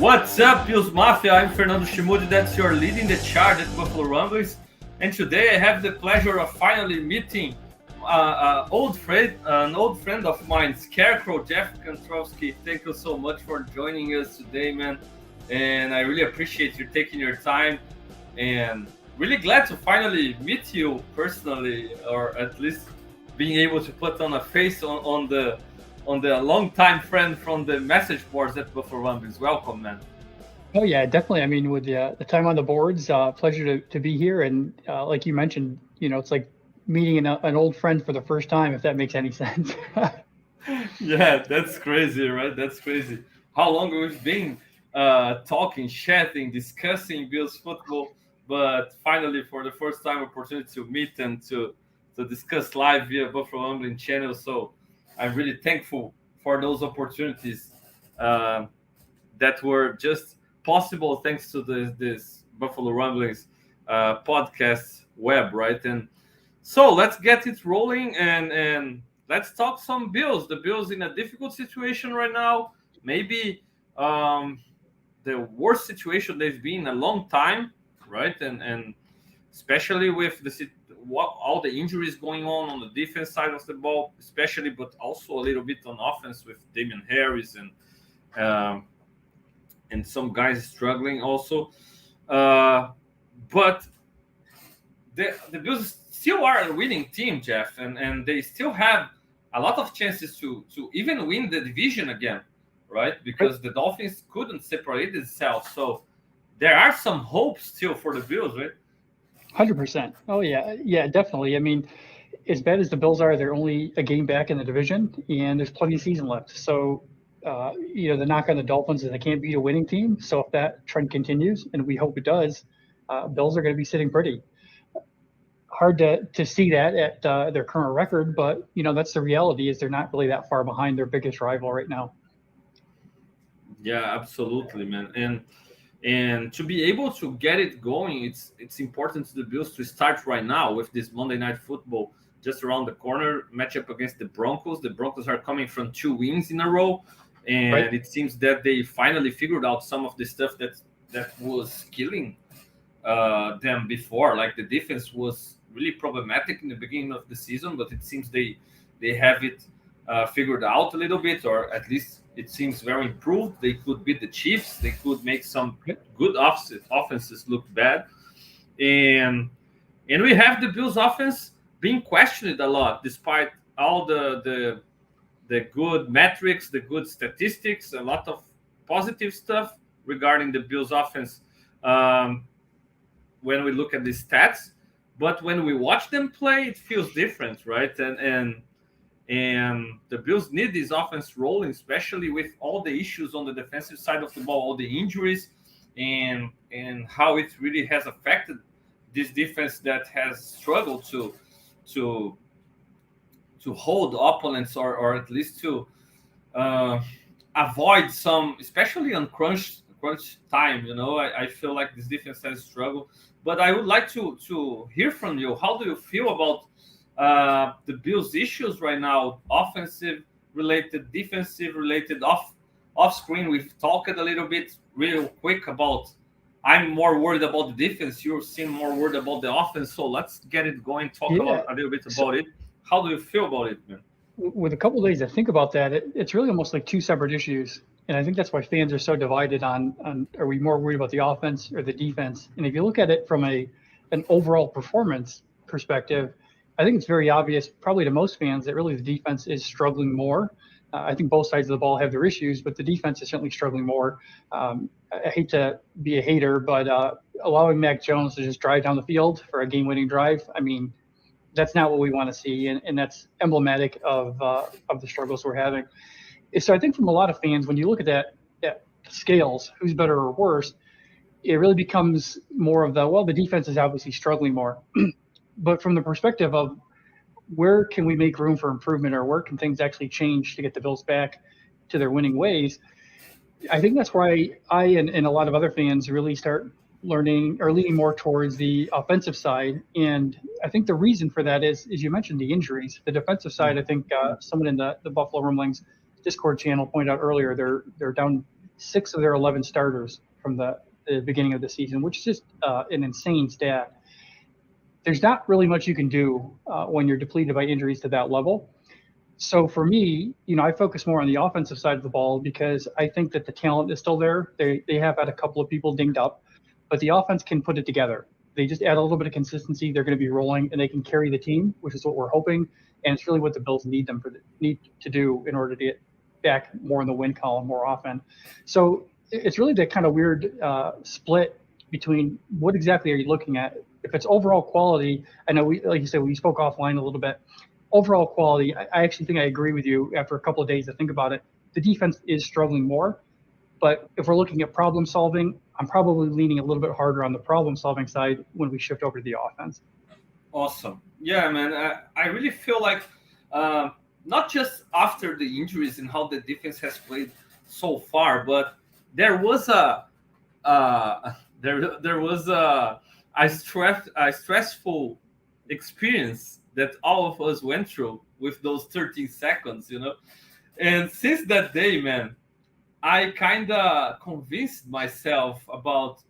What's up, Bills Mafia? I'm Fernando Schmude, that's your leading the charge at Buffalo Rumblings. And today I have the pleasure of finally meeting an old friend of mine, Skarekrow, Jeff Kantrowski. Thank you so much for joining us today, man. And I really appreciate you taking your time, and really glad to finally meet you personally, or at least being able to put on a face on the long-time friend from the message boards at Buffalo Rumblings. Welcome, man. Oh yeah, definitely. I mean, with the time on the boards, pleasure to be here. And like you mentioned, it's like meeting an old friend for the first time, if that makes any sense. Yeah, that's crazy, right? That's crazy. How long we've been talking, chatting, discussing Bills football, but finally, for the first time, opportunity to meet and to discuss live via Buffalo Rumbling channel. So I'm really thankful for those opportunities that were just possible thanks to this Buffalo Rumblings podcast web, right? And so let's get it rolling and let's talk some Bills. The Bills in a difficult situation right now, maybe the worst situation they've been in a long time, right? And especially with all the injuries going on the defense side of the ball, especially, but also a little bit on offense with Damian Harris and some guys struggling also. But the Bills still are a winning team, Jeff, and they still have a lot of chances to even win the division again, right? Because the Dolphins couldn't separate itself. So there are some hopes still for the Bills, right? 100%. Oh yeah, definitely. I mean, as bad as the Bills are, they're only a game back in the division, and there's plenty of season left. So, the knock on the Dolphins is they can't beat a winning team. So if that trend continues, and we hope it does, Bills are going to be sitting pretty. Hard to see that at their current record, but that's the reality. Is they're not really that far behind their biggest rival right now. Yeah, absolutely, man. And to be able to get it going, it's important to the Bills to start right now with this Monday Night Football just around the corner matchup against the Broncos. The Broncos are coming from 2 wins in a row, and It seems that they finally figured out some of the stuff that was killing them before. Like the defense was really problematic in the beginning of the season, but it seems they have it figured out a little bit, or at least it seems very improved. They could beat the Chiefs. They could make some good offenses look bad, and we have the Bills' offense being questioned a lot, despite all the good metrics, the good statistics, a lot of positive stuff regarding the Bills' offense when we look at the stats. But when we watch them play, it feels different, right? And the Bills need this offense rolling, especially with all the issues on the defensive side of the ball, all the injuries, and how it really has affected this defense that has struggled to hold opponents, or at least to avoid some, especially on crunch time. I feel like this defense has struggled. But I would like to hear from you. How do you feel about the Bills' issues right now, offensive related, defensive related, off screen? We've talked a little bit real quick about I'm more worried about the defense. You seem more worried about the offense. So let's get it going. Talk about a little bit about it. How do you feel about it, man? With a couple of days to think about that, it's really almost like two separate issues. And I think that's why fans are so divided on are we more worried about the offense or the defense? And if you look at it from an overall performance perspective, I think it's very obvious, probably to most fans, that really the defense is struggling more. I think both sides of the ball have their issues, but the defense is certainly struggling more. I hate to be a hater, but allowing Mac Jones to just drive down the field for a game-winning drive, I mean, that's not what we want to see, and that's emblematic of the struggles we're having. So I think from a lot of fans, when you look at that scales, who's better or worse, it really becomes more of the defense is obviously struggling more. But from the perspective of where can we make room for improvement, or where can things actually change to get the Bills back to their winning ways, I think that's why I and a lot of other fans really start learning or leaning more towards the offensive side. And I think the reason for that is you mentioned the injuries. The defensive side, I think someone in the Buffalo Rumblings Discord channel pointed out earlier, they're down 6 of their 11 starters from the beginning of the season, which is just an insane stat. There's not really much you can do when you're depleted by injuries to that level. So for me, I focus more on the offensive side of the ball because I think that the talent is still there. They have had a couple of people dinged up, but the offense can put it together. They just add a little bit of consistency. They're going to be rolling, and they can carry the team, which is what we're hoping. And it's really what the Bills need to do in order to get back more in the win column more often. So it's really that kind of weird split between what exactly are you looking at. If it's overall quality, I know like you said, we spoke offline a little bit. Overall quality, I actually think I agree with you. After a couple of days to think about it, the defense is struggling more. But if we're looking at problem solving, I'm probably leaning a little bit harder on the problem solving side when we shift over to the offense. Awesome. Yeah, man. I really feel like not just after the injuries and how the defense has played so far, but there was a stressful experience that all of us went through with those 13 seconds, And since that day, man, I kind of convinced myself about,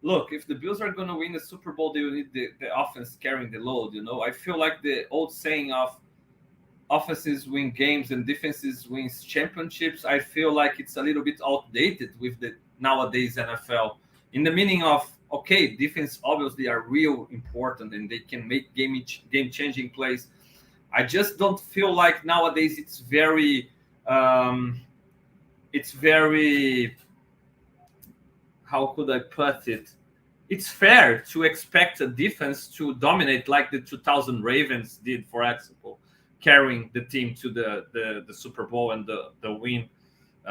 look, if the Bills are going to win the Super Bowl, they will need the offense carrying the load, I feel like the old saying of offenses win games and defenses wins championships, I feel like it's a little bit outdated with the nowadays NFL, in the meaning of, okay, defense obviously are real important and they can make game-changing plays. I just don't feel like nowadays it's very, how could I put it? It's fair to expect a defense to dominate like the 2000 Ravens did, for example, carrying the team to the Super Bowl and the win.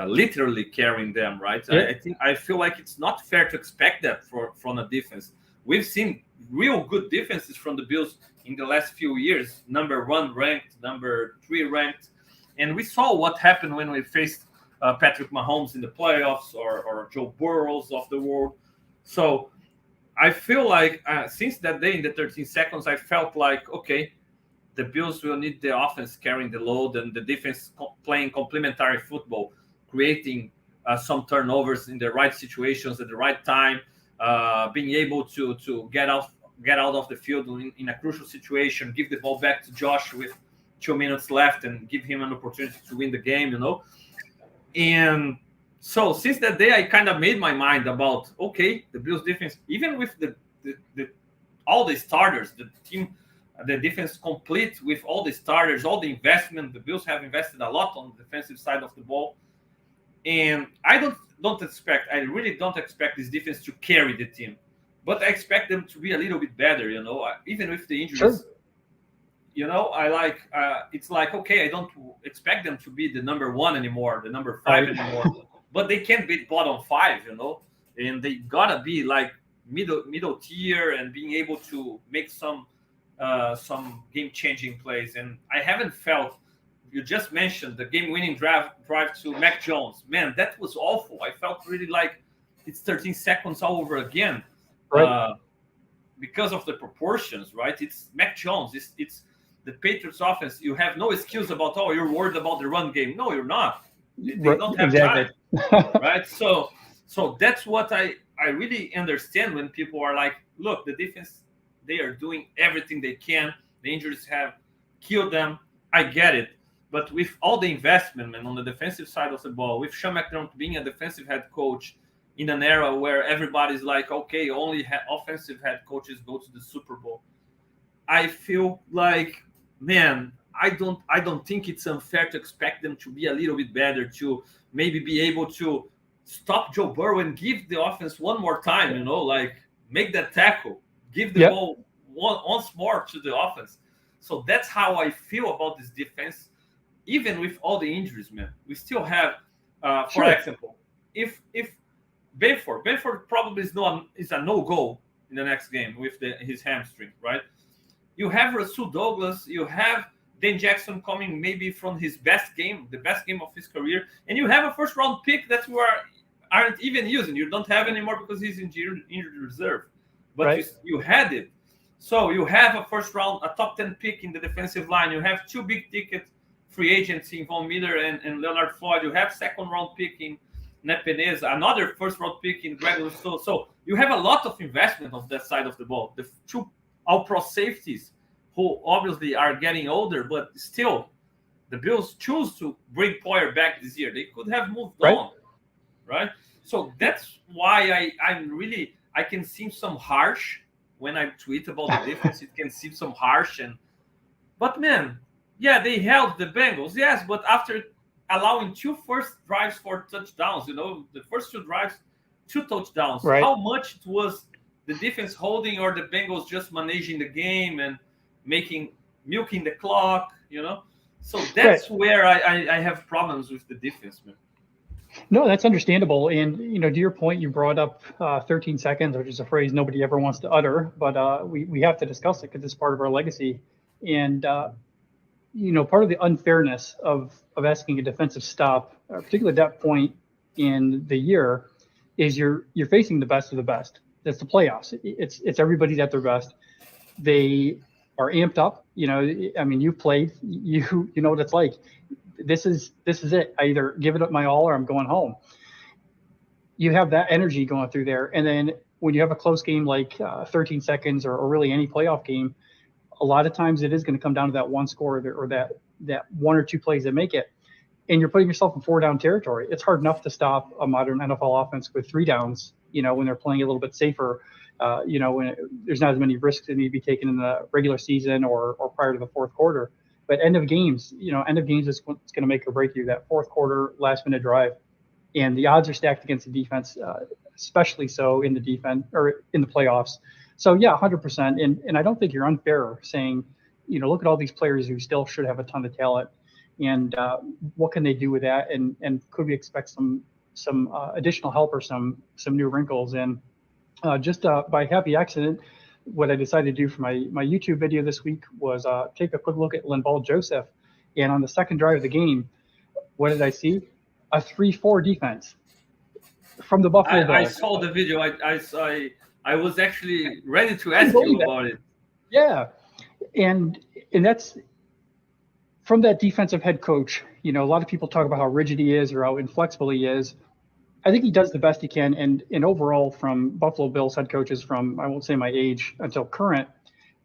Literally carrying them, right? Yeah. I feel like it's not fair to expect that from a defense. We've seen real good defenses from the Bills in the last few years, number 1 ranked, number 3 ranked, and we saw what happened when we faced Patrick Mahomes in the playoffs or Joe Burrows of the world. So I feel like since that day in the 13 seconds, I felt like, okay, the Bills will need the offense carrying the load and the defense playing complementary football, creating some turnovers in the right situations at the right time, being able to get out of the field in a crucial situation, give the ball back to Josh with 2 minutes left and give him an opportunity to win the game, And so since that day, I kind of made my mind about, okay, the Bills defense, even with the all the starters, the defense complete with all the starters, all the investment, the Bills have invested a lot on the defensive side of the ball. And I really don't expect this defense to carry the team, but I expect them to be a little bit better, even with the injuries. Sure. It's like, okay, I don't expect them to be the number 1 anymore, the number 5 anymore, but they can't be bottom 5, and they gotta be like middle tier and being able to make some game-changing plays. And I haven't felt. You just mentioned the game-winning drive to Mac Jones. Man, that was awful. I felt really like it's 13 seconds all over again, right? Because of the proportions, right? It's Mac Jones. It's the Patriots offense. You have no excuse about, you're worried about the run game. No, you're not. They don't have time, right? So that's what I really understand when people are like, look, the defense, they are doing everything they can. The injuries have killed them. I get it. But with all the investment, man, on the defensive side of the ball, with Sean McDermott being a defensive head coach in an era where everybody's like, okay, only offensive head coaches go to the Super Bowl, I feel like, man, I don't think it's unfair to expect them to be a little bit better, to maybe be able to stop Joe Burrow and give the offense one more time, like make that tackle, give the ball once more to the offense. So that's how I feel about this defense. Even with all the injuries, man, we still have, for example, if Benford probably is a no-go in the next game with his hamstring, right? You have Rasul Douglas, you have Dan Jackson coming maybe from his best game, the best game of his career, and you have a first-round pick that you aren't even using. You don't have anymore because he's injured reserve, but you had it. So you have a top 10 pick in the defensive line. You have 2 big ticket free agents in Von Miller and Leonard Floyd. You have second-round pick Nepenez, another first round pick in regular. So you have a lot of investment on that side of the ball. The two all pro safeties who obviously are getting older, but still the Bills choose to bring Poyer back this year. They could have moved Right. on, right? So that's why I can seem some harsh when I tweet about the defense. It can seem some harsh, but man, yeah, they held the Bengals, yes, but after allowing two first drives for touchdowns, the first two drives, two touchdowns. Right. How much it was the defense holding or the Bengals just managing the game and milking the clock, So that's where I have problems with the defense, man. No, that's understandable. And, to your point, you brought up 13 seconds, which is a phrase nobody ever wants to utter, but we have to discuss it because it's part of our legacy. And, part of the unfairness of asking a defensive stop, particularly at that point in the year, is you're facing the best of the best. That's the playoffs. It's everybody's at their best. They are amped up. You've played. You know what it's like. This is it. I either give it up my all or I'm going home. You have that energy going through there, and then when you have a close game like 13 seconds or really any playoff game, a lot of times it is going to come down to that one score or that one or two plays that make it, and you're putting yourself in 4-down territory. It's hard enough to stop a modern NFL offense with 3 downs. When they're playing a little bit safer. When there's not as many risks that need to be taken in the regular season or prior to the fourth quarter. But end of games is what's going to make or break you, that fourth quarter, last minute drive. And the odds are stacked against the defense, especially so in the defense or in the playoffs. So, yeah, 100%. And I don't think you're unfair saying, look at all these players who still should have a ton of talent. And what can they do with that? And could we expect some additional help or some new wrinkles? And just by happy accident, what I decided to do for my YouTube video this week was take a quick look at Linval Joseph. And on the second drive of the game, what did I see? A 3-4 defense from the Buffalo Bills. I saw the video. I was actually ready to ask you about it. Yeah. And that's from that defensive head coach. A lot of people talk about how rigid he is or how inflexible he is. I think he does the best he can. And overall, from Buffalo Bills head coaches from, I won't say my age until current,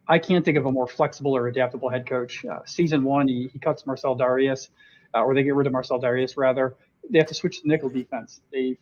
I can't think of a more flexible or adaptable head coach. Season 1, he cuts Marcel Darius, or they get rid of Marcel Darius, rather. They have to switch to nickel defense. They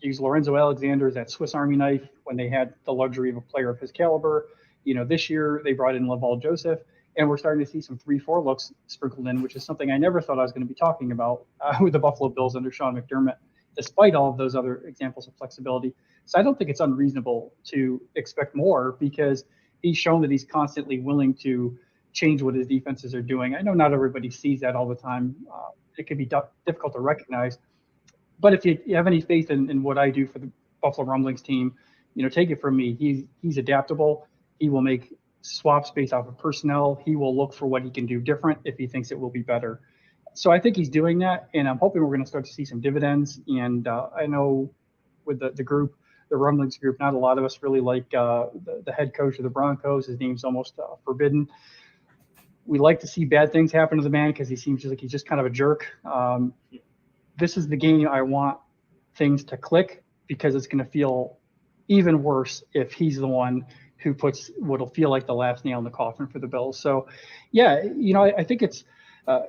use Lorenzo Alexander as that Swiss Army knife when they had the luxury of a player of his caliber. This year they brought in Linval Joseph, and we're starting to see some 3-4 looks sprinkled in, which is something I never thought I was going to be talking about with the Buffalo Bills under Sean McDermott, despite all of those other examples of flexibility. So I don't think it's unreasonable to expect more because he's shown that he's constantly willing to change what his defenses are doing. I know not everybody sees that all the time. It can be difficult to recognize. But if you have any faith in what I do for the Buffalo Rumblings team, take it from me. He's adaptable. He will make swaps based off of personnel. He will look for what he can do different if he thinks it will be better. So I think he's doing that, and I'm hoping we're going to start to see some dividends. And I know with the group, the Rumblings group, not a lot of us really like the head coach of the Broncos. His name's almost forbidden. We like to see bad things happen to the man because he seems like he's just kind of a jerk. This is the game I want things to click because it's going to feel even worse if he's the one who puts what'll feel like the last nail in the coffin for the Bills. So, yeah, I think it's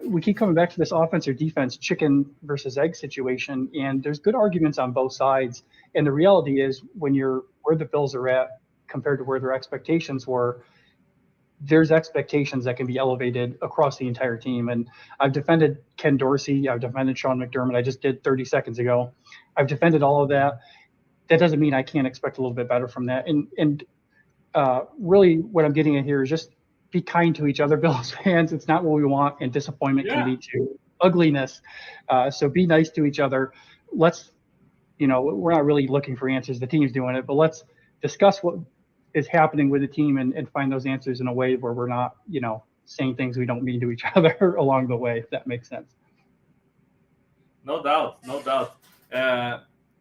we keep coming back to this offense or defense chicken versus egg situation, and there's good arguments on both sides. And the reality is when you're where the Bills are at compared to where their expectations were, there's expectations that can be elevated across the entire team. And I've defended Ken Dorsey. I've defended Sean McDermott. I just did 30 seconds ago. I've defended all of that. That doesn't mean I can't expect a little bit better from that. And really what I'm getting at here is just be kind to each other, Bills fans. It's not what we want, and disappointment can lead to ugliness. So be nice to each other. Let's, we're not really looking for answers. The team's doing it, but let's discuss what is happening with the team and find those answers in a way where we're not, saying things we don't mean to each other along the way, if that makes sense. No doubt.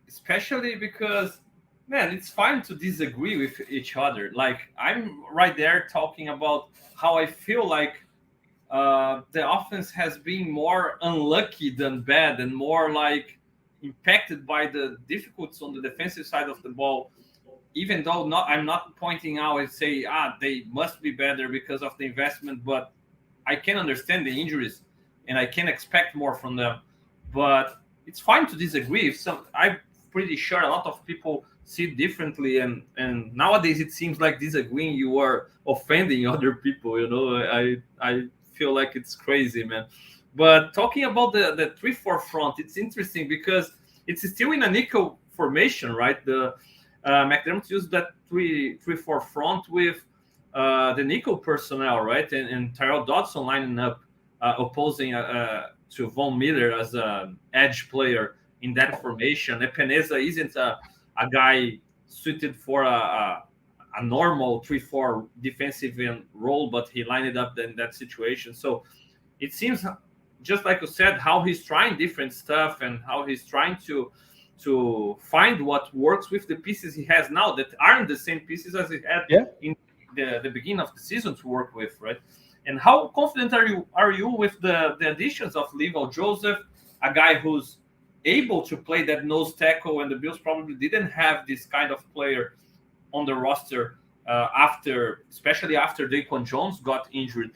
Especially because, man, it's fine to disagree with each other. Like, I'm right there talking about how I feel like the offense has been more unlucky than bad and more like impacted by the difficulties on the defensive side of the ball, even though I'm not pointing out and say, they must be better because of the investment, but I can understand the injuries and I can expect more from them. But it's fine to disagree. I'm pretty sure a lot of people see it differently, and nowadays it seems like disagreeing you are offending other people. I feel like it's crazy, man. But talking about the 3-4 front, it's interesting because it's still in a nickel formation, right? The McDermott used that 3-4 front with the nickel personnel, right? And Tyrell Dodson lining up, opposing to Von Miller as an edge player in that formation. Epeneza isn't a guy suited for a normal 3-4 defensive role, but he lined it up in that situation. So it seems, just like you said, how he's trying different stuff and how he's trying to find what works with the pieces he has now that aren't the same pieces as he had in the beginning of the season to work with, right? And how confident are you with the additions of Linval Joseph, a guy who's able to play that nose tackle, and the Bills probably didn't have this kind of player on the roster especially after Daquan Jones got injured.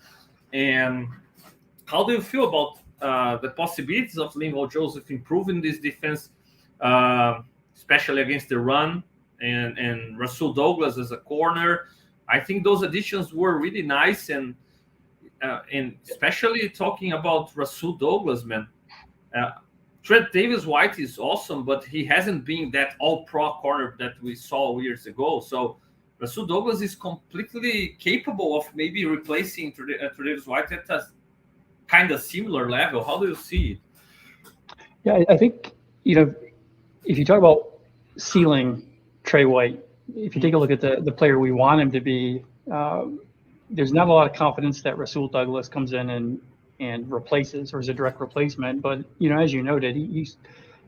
And how do you feel about the possibilities of Linval Joseph improving this defense, especially against the run, and Rasul Douglas as a corner? I think those additions were really nice, and especially talking about Rasul Douglas, man. Trent Davis-White is awesome, but he hasn't been that all-pro corner that we saw years ago. So Rasul Douglas is completely capable of maybe replacing Trent Davis-White at a kind of similar level. How do you see it? Yeah, I think, if you talk about ceiling Trey White, if you take a look at the player we want him to be, there's not a lot of confidence that Rasul Douglas comes in and replaces or is a direct replacement. But, as you noted, he's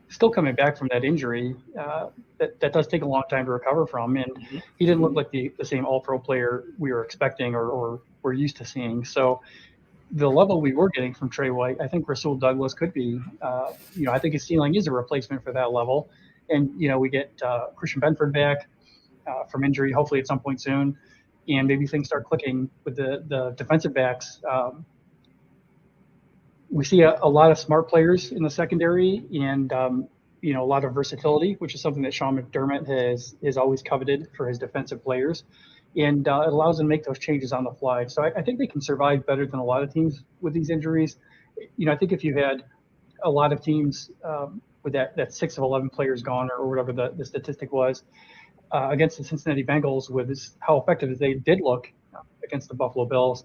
still coming back from that injury. That does take a long time to recover from. And he didn't look like the same all-pro player we were expecting or we're used to seeing. So the level we were getting from Trey White, I think Rasul Douglas could be, I think his ceiling is a replacement for that level. And, we get Christian Benford back from injury, hopefully at some point soon. And maybe things start clicking with the defensive backs. We see a lot of smart players in the secondary and, a lot of versatility, which is something that Sean McDermott has always coveted for his defensive players. And it allows them to make those changes on the fly. So I think they can survive better than a lot of teams with these injuries. I think if you had a lot of teams with that 6 of 11 players gone or whatever the statistic was against the Cincinnati Bengals with how effective they did look against the Buffalo Bills,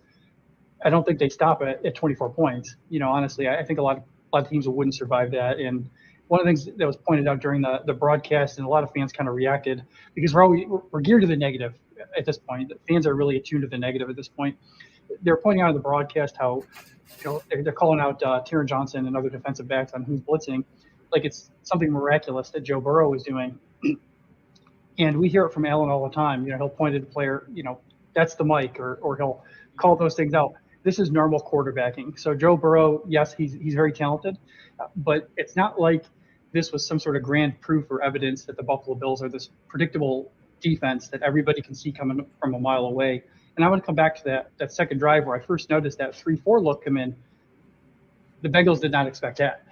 I don't think they stop at 24 points. Honestly, I think a lot of teams wouldn't survive that. And one of the things that was pointed out during the broadcast, and a lot of fans kind of reacted because we're geared to the negative at this point. The fans are really attuned to the negative at this point. They're pointing out in the broadcast how they're calling out Taron Johnson and other defensive backs on who's blitzing, like it's something miraculous that Joe Burrow is doing. And we hear it from Allen all the time. He'll point at the player, that's the mic, or he'll call those things out. This is normal quarterbacking. So Joe Burrow, yes, he's very talented, but it's not like this was some sort of grand proof or evidence that the Buffalo Bills are this predictable defense that everybody can see coming from a mile away. And I want to come back to that second drive where I first noticed that 3-4 look come in. The Bengals did not expect that.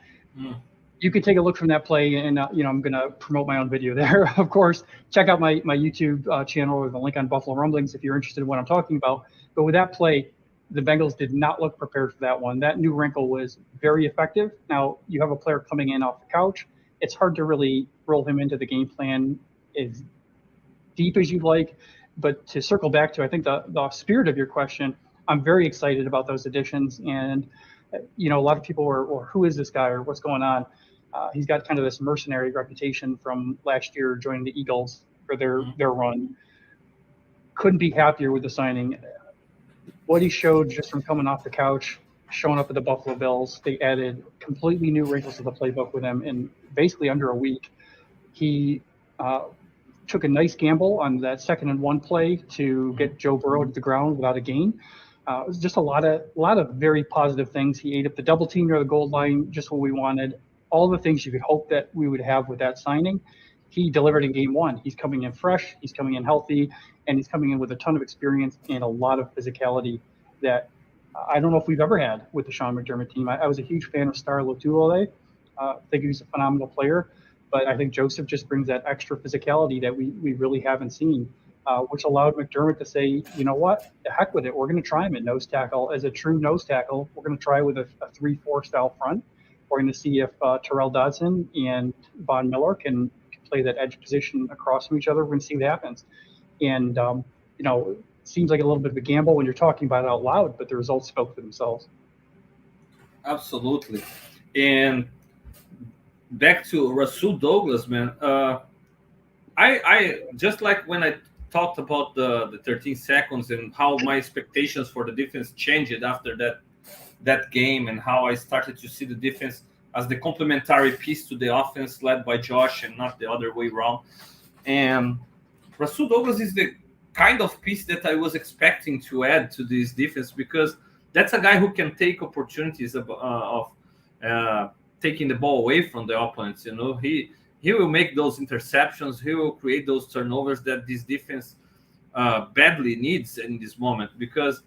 You can take a look from that play, and I'm going to promote my own video there. Of course, check out my YouTube channel or the link on Buffalo Rumblings if you're interested in what I'm talking about. But with that play, the Bengals did not look prepared for that one. That new wrinkle was very effective. Now, you have a player coming in off the couch. It's hard to really roll him into the game plan as deep as you'd like. But to circle back to, I think, the spirit of your question, I'm very excited about those additions. And, a lot of people were who is this guy or what's going on? He's got kind of this mercenary reputation from last year joining the Eagles for their run. Couldn't be happier with the signing. What he showed just from coming off the couch, showing up at the Buffalo Bills, they added completely new wrinkles to the playbook with him in basically under a week. He took a nice gamble on that 2nd and 1 play to get Joe Burrow to the ground without a gain. It was just a lot of very positive things. He ate up the double team near the goal line, just what we wanted. all the things you could hope that we would have with that signing. He delivered in game one. He's coming in fresh, he's coming in healthy, and he's coming in with a ton of experience and a lot of physicality that I don't know if we've ever had with the Sean McDermott team. I was a huge fan of Star Lotulelei. I think he's a phenomenal player, but I think Joseph just brings that extra physicality that we really haven't seen, which allowed McDermott to say, you know what, the heck with it. We're going to try him at nose tackle as a true nose tackle. We're going to try with a 3-4 style front. We're going to see if Terrell Dodson and Von Miller can play that edge position across from each other. We're going to see what happens. And, it seems like a little bit of a gamble when you're talking about it out loud, but the results spoke for themselves. Absolutely. And back to Rasul Douglas, man. I just like when I talked about the 13 seconds and how my expectations for the defense changed after that game, and how I started to see the defense as the complementary piece to the offense led by Josh and not the other way around. And Rasul Douglas is the kind of piece that I was expecting to add to this defense, because that's a guy who can take opportunities of taking the ball away from the opponents. He will make those interceptions. He will create those turnovers that this defense badly needs in this moment, because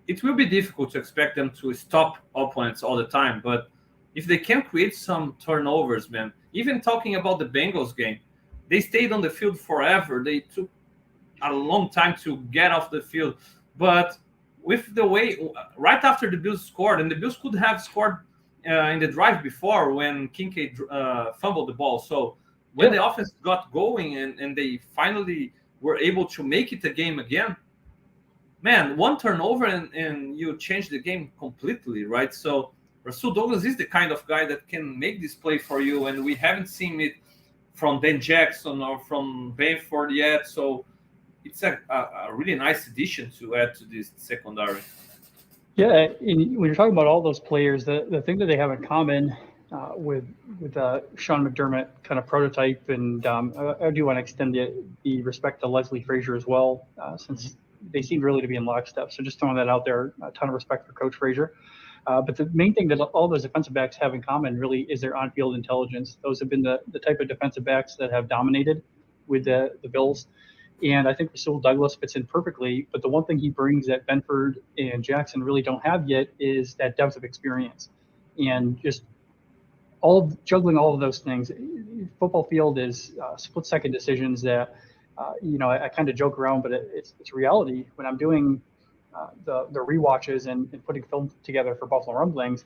it will be difficult to expect them to stop opponents all the time. But if they can create some turnovers, man, even talking about the Bengals game, they stayed on the field forever. They took a long time to get off the field. But with the way, right after the Bills scored, and the Bills could have scored in the drive before when Kincaid fumbled the ball. So when the offense got going and they finally were able to make it a game again, man, one turnover and you change the game completely, right? So Rasul Douglas is the kind of guy that can make this play for you, and we haven't seen it from Ben Jackson or from Benford yet. So it's a really nice addition to add to this secondary. Yeah, and when you're talking about all those players, the thing that they have in common with Sean McDermott kind of prototype, and I do want to extend the respect to Leslie Frazier as well, since they seem really to be in lockstep. So just throwing that out there, a ton of respect for Coach Frazier. But the main thing that all those defensive backs have in common really is their on-field intelligence. Those have been the type of defensive backs that have dominated with the Bills. And I think Rasul Douglas fits in perfectly. But the one thing he brings that Benford and Jackson really don't have yet is that depth of experience. And just juggling all of those things. Football field is split-second decisions that, I kind of joke around, but it's reality. When I'm doing the rewatches and putting film together for Buffalo Rumblings,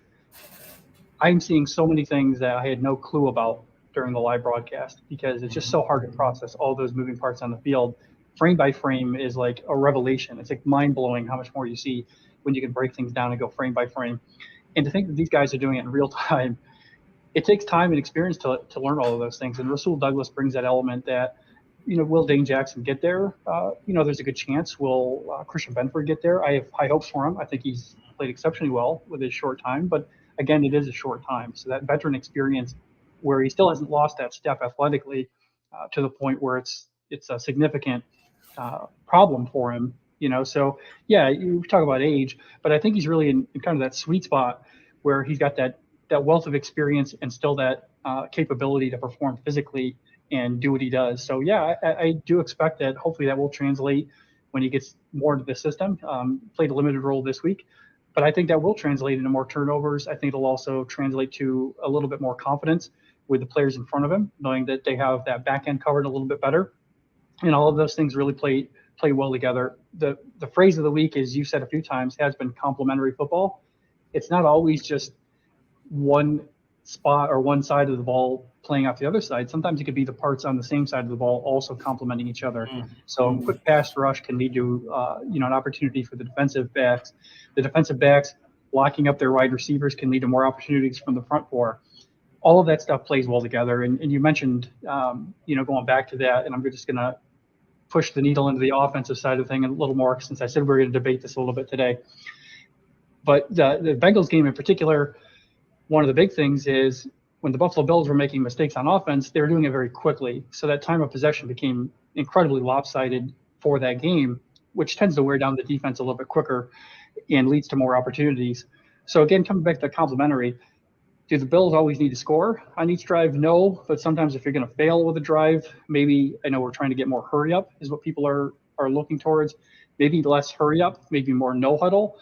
I'm seeing so many things that I had no clue about during the live broadcast, because it's just so hard to process all those moving parts on the field. Frame by frame is like a revelation. It's like mind-blowing how much more you see when you can break things down and go frame by frame. And to think that these guys are doing it in real time, it takes time and experience to learn all of those things. And Rasul Douglas brings that element that, will Dane Jackson get there? There's a good chance. Will Christian Benford get there? I have high hopes for him. I think he's played exceptionally well with his short time. But again, it is a short time. So that veteran experience, where he still hasn't lost that step athletically to the point where it's a significant problem for him. So yeah, you talk about age, but I think he's really in kind of that sweet spot where he's got that wealth of experience and still that capability to perform physically and do what he does. So yeah, I do expect that hopefully that will translate when he gets more into the system. Played a limited role this week, but I think that will translate into more turnovers. I think it'll also translate to a little bit more confidence with the players in front of him, knowing that they have that back end covered a little bit better. And all of those things really play well together. The phrase of the week, as you said a few times, has been complementary football. It's not always just one spot or one side of the ball playing off the other side. Sometimes it could be the parts on the same side of the ball also complementing each other. So quick pass rush can lead to an opportunity for the defensive backs. The defensive backs locking up their wide receivers can lead to more opportunities from the front four. All of that stuff plays well together. And you mentioned, going back to that, and I'm just going to push the needle into the offensive side of the thing a little more, since I said we're going to debate this a little bit today. But the Bengals game in particular, one of the big things is when the Buffalo Bills were making mistakes on offense, they were doing it very quickly. So that time of possession became incredibly lopsided for that game, which tends to wear down the defense a little bit quicker and leads to more opportunities. So again, coming back to the complimentary, Do the Bills always need to score on each drive? No, but sometimes if you're going to fail with a drive, maybe I know we're trying to get more hurry up is what people are looking towards. Maybe less hurry up, maybe more no huddle,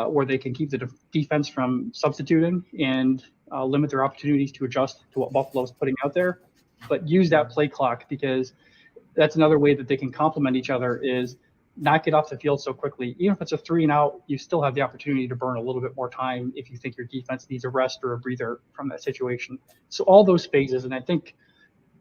where they can keep the defense from substituting and limit their opportunities to adjust to what Buffalo's putting out there. But use that play clock, because that's another way that they can complement each other, is not get off the field so quickly. Even if it's a 3 and out, you still have the opportunity to burn a little bit more time if you think your defense needs a rest or a breather from that situation. So all those phases, and I think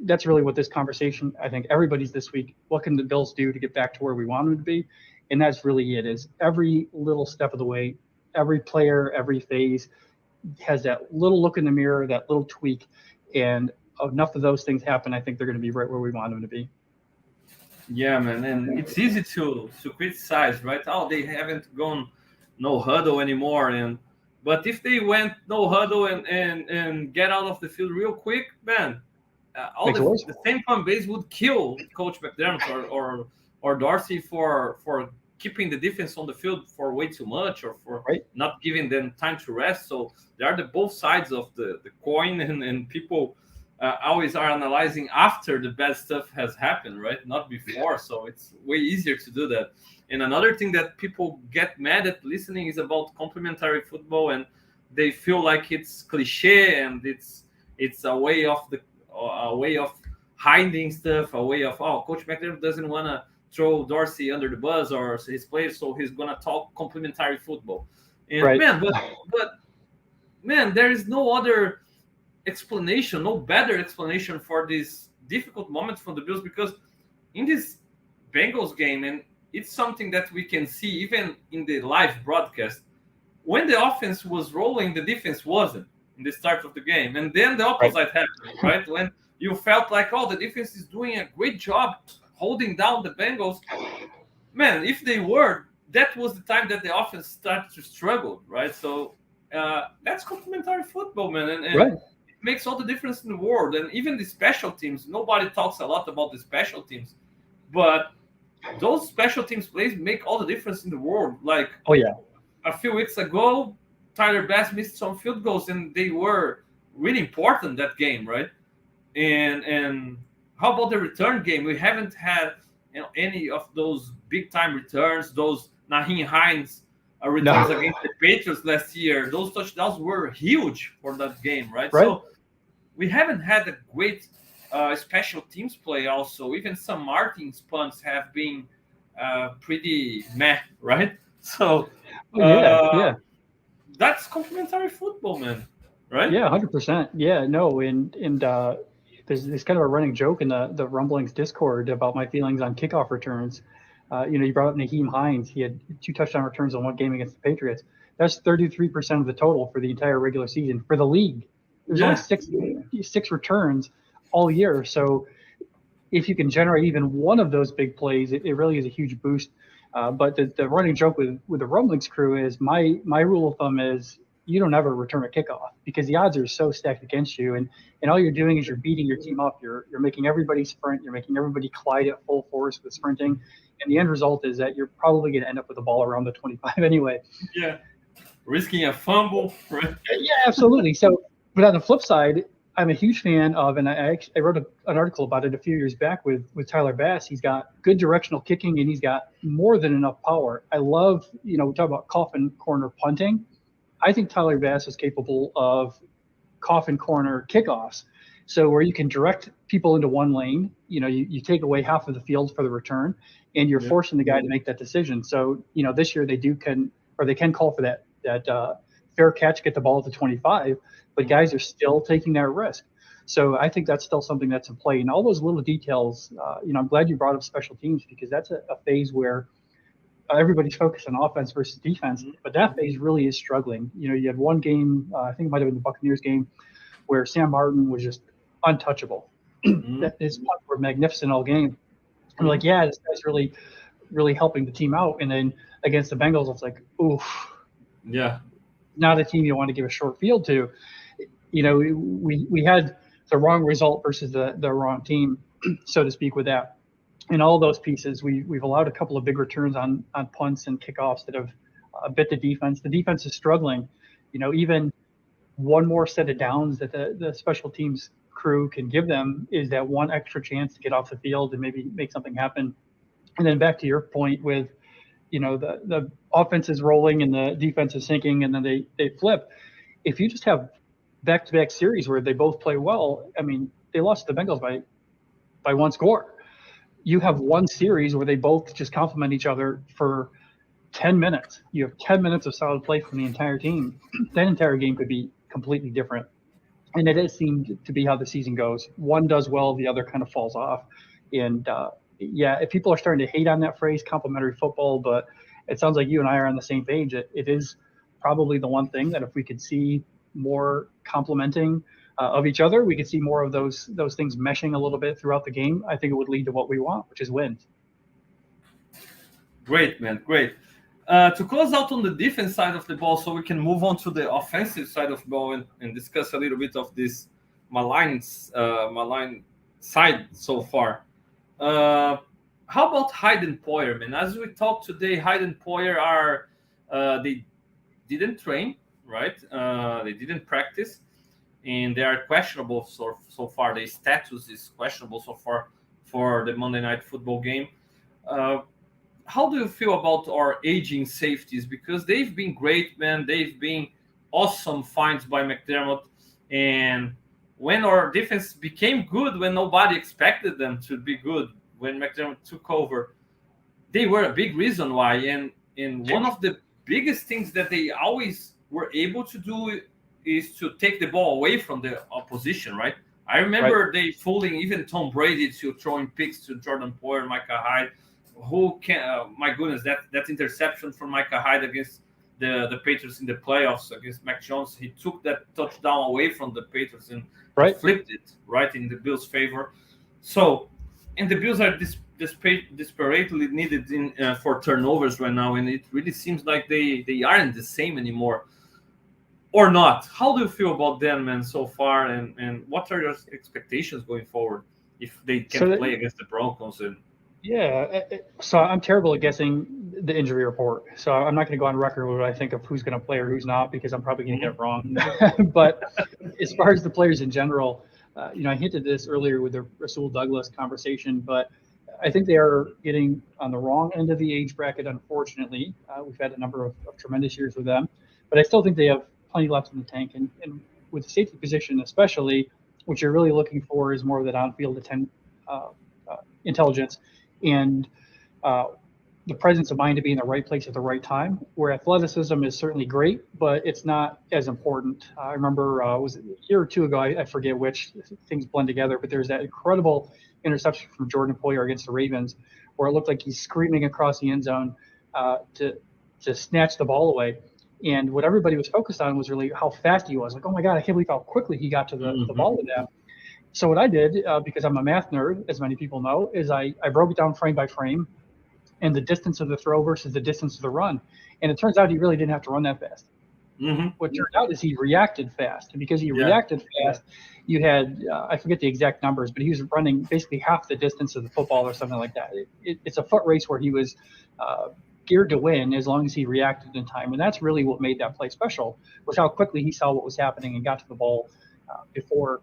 that's really what this conversation, I think everybody's this week, what can the Bills do to get back to where we want them to be? And that's really it, is every little step of the way, every player, every phase has that little look in the mirror, that little tweak, and enough of those things happen, I think they're going to be right where we want them to be. Yeah, man, and it's easy to criticize, right? Oh, they haven't gone no huddle anymore, but if they went no huddle and get out of the field real quick, man, all the same fan base would kill Coach McDermott or Dorsey for keeping the defense on the field for way too much, or for not giving them time to rest. So there are both sides of the coin, and people always are analyzing after the bad stuff has happened, right? Not before. So it's way easier to do that. And another thing that people get mad at listening is about complementary football, and they feel like it's cliche and it's a way of hiding stuff, a way of, Coach McDermott doesn't want to throw Dorsey under the bus or his players, so he's gonna talk complementary football. And but man, there is no other explanation, no better explanation for this difficult moment for the Bills, because in this Bengals game, and it's something that we can see even in the live broadcast, when the offense was rolling, the defense wasn't in the start of the game, and then the opposite happened, right? When you felt like, the defense is doing a great job holding down the Bengals, man, if they were, that was the time that the offense started to struggle, right? So that's complementary football, man, and it makes all the difference in the world. And even the special teams, nobody talks a lot about the special teams, but those special teams plays make all the difference in the world. Like, a few weeks ago, Tyler Bass missed some field goals, and they were really important that game, right? And how about the return game? We haven't had any of those big time returns, those Naheem Hines returns against the Patriots last year. Those touchdowns were huge for that game, right? So we haven't had a great special teams play also. Even some Martin's punts have been pretty meh, right? So that's complementary football, man, right? Yeah, 100%. Yeah, no, and there's kind of a running joke in the Rumblings Discord about my feelings on kickoff returns. You brought up Naheem Hines. He had 2 touchdown returns in one game against the Patriots. That's 33% of the total for the entire regular season for the league. There's only six returns all year. So if you can generate even one of those big plays, it really is a huge boost. But the running joke with the Rumblings crew is my rule of thumb is you don't ever return a kickoff, because the odds are so stacked against you, and all you're doing is you're beating your team up. You're making everybody sprint. You're making everybody collide at full force with sprinting, and the end result is that you're probably going to end up with the ball around the 25 anyway. Yeah, risking a fumble, right? Yeah, absolutely. So, but on the flip side, I'm a huge fan of, and I wrote an article about it a few years back with Tyler Bass. He's got good directional kicking, and he's got more than enough power. I love, we talk about coffin corner punting. I think Tyler Bass is capable of coffin corner kickoffs. So where you can direct people into one lane, you take away half of the field for the return, and you're forcing the guy to make that decision. So, this year they can call for that fair catch, get the ball at the 25, but guys are still taking that risk. So I think that's still something that's in play. And all those little details, I'm glad you brought up special teams, because that's a phase where everybody's focused on offense versus defense, but that phase really is struggling. You had one game, I think it might have been the Buccaneers game, where Sam Martin was just untouchable. His punts were magnificent all game. I'm like, this guy's really, really helping the team out. And then against the Bengals, it's like, oof. Yeah. Not a team you want to give a short field to. We had the wrong result versus the wrong team, so to speak, with that. In all those pieces, we've allowed a couple of big returns on punts and kickoffs that have bit the defense. The defense is struggling. Even one more set of downs that the special teams crew can give them is that one extra chance to get off the field and maybe make something happen. And then back to your point with, the offense is rolling and the defense is sinking, and then they flip. If you just have back-to-back series where they both play well, I mean, they lost to the Bengals by one score. You have one series where they both just complement each other for 10 minutes. You have 10 minutes of solid play from the entire team. That entire game could be completely different. And it has seemed to be how the season goes. One does well, the other kind of falls off. And if people are starting to hate on that phrase, complementary football, but it sounds like you and I are on the same page. It is probably the one thing that if we could see more complementing of each other, we could see more of those things meshing a little bit throughout the game. I think it would lead to what we want, which is wins. Great, man. Great. To close out on the defense side of the ball, so we can move on to the offensive side of the ball and discuss a little bit of this malign side so far. How about Hyde and Poyer, man? As we talked today, Hyde and Poyer are they didn't train, right? They didn't practice, and they are questionable so far. Their status is questionable so far for the Monday Night Football game. How do you feel about our aging safeties? Because they've been great, man. They've been awesome finds by McDermott. And when our defense became good, when nobody expected them to be good, when McDermott took over, they were a big reason why. And one of the biggest things that they always were able to do is to take the ball away from the opposition, right? I remember they fooling even Tom Brady to throwing picks to Jordan Poyer, Micah Hyde. Who can? My goodness, that interception from Micah Hyde against the Patriots in the playoffs against Mac Jones. He took that touchdown away from the Patriots and flipped it right in the Bills' favor. So, and the Bills are desperately needed for turnovers right now, and it really seems like they aren't the same anymore, or not. How do you feel about them, man, so far, and what are your expectations going forward if they can play against the Broncos and? Yeah, so I'm terrible at guessing the injury report. So I'm not going to go on record with what I think of who's going to play or who's not, because I'm probably going to get it wrong. But as far as the players in general, I hinted this earlier with the Rasul Douglas conversation, but I think they are getting on the wrong end of the age bracket, unfortunately. We've had a number of tremendous years with them, but I still think they have plenty left in the tank. And with the safety position especially, what you're really looking for is more of that on-field intelligence and the presence of mind to be in the right place at the right time, where athleticism is certainly great, but it's not as important. I remember was it a year or two ago, I forget which, things blend together, but there's that incredible interception from Jordan Poyer against the Ravens, where it looked like he's screaming across the end zone to snatch the ball away. And what everybody was focused on was really how fast he was. Like, oh my God, I can't believe how quickly he got to the ball with that. So what I did, because I'm a math nerd, as many people know, is I broke it down frame by frame and the distance of the throw versus the distance of the run. And it turns out he really didn't have to run that fast. What turned out is he reacted fast. And because he reacted fast, you had, I forget the exact numbers, but he was running basically half the distance of the football or something like that. It's a foot race where he was geared to win as long as he reacted in time. And that's really what made that play special, was how quickly he saw what was happening and got to the ball before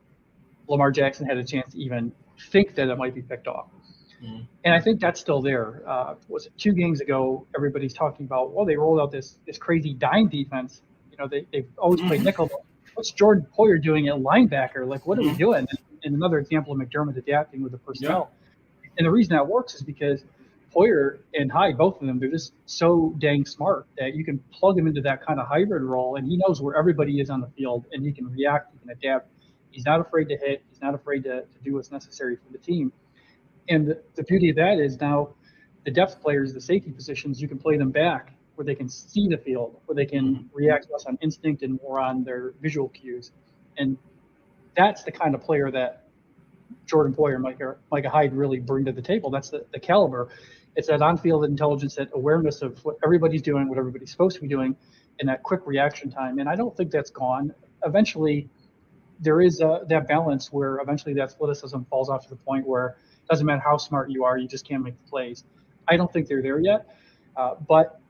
Lamar Jackson had a chance to even think that it might be picked off. And I think that's still there. Was it 2 games ago, everybody's talking about, well, they rolled out this crazy dime defense. They've always played nickel. What's Jordan Poyer doing at linebacker? Like, what are we doing? And another example of McDermott adapting with the personnel. And the reason that works is because Poyer and Hyde, both of them, they're just so dang smart that you can plug him into that kind of hybrid role, and he knows where everybody is on the field, and he can react, he can adapt. He's not afraid to hit. He's not afraid to do what's necessary for the team. And the beauty of that is now the depth players, the safety positions, you can play them back where they can see the field, where they can react less on instinct and more on their visual cues. And that's the kind of player that Jordan Poyer and Micah Hyde really bring to the table. That's the caliber. It's that on-field intelligence, that awareness of what everybody's doing, what everybody's supposed to be doing, and that quick reaction time. And I don't think that's gone. Eventually, there is that balance where eventually that athleticism falls off to the point where it doesn't matter how smart you are, you just can't make the plays. I don't think they're there yet, but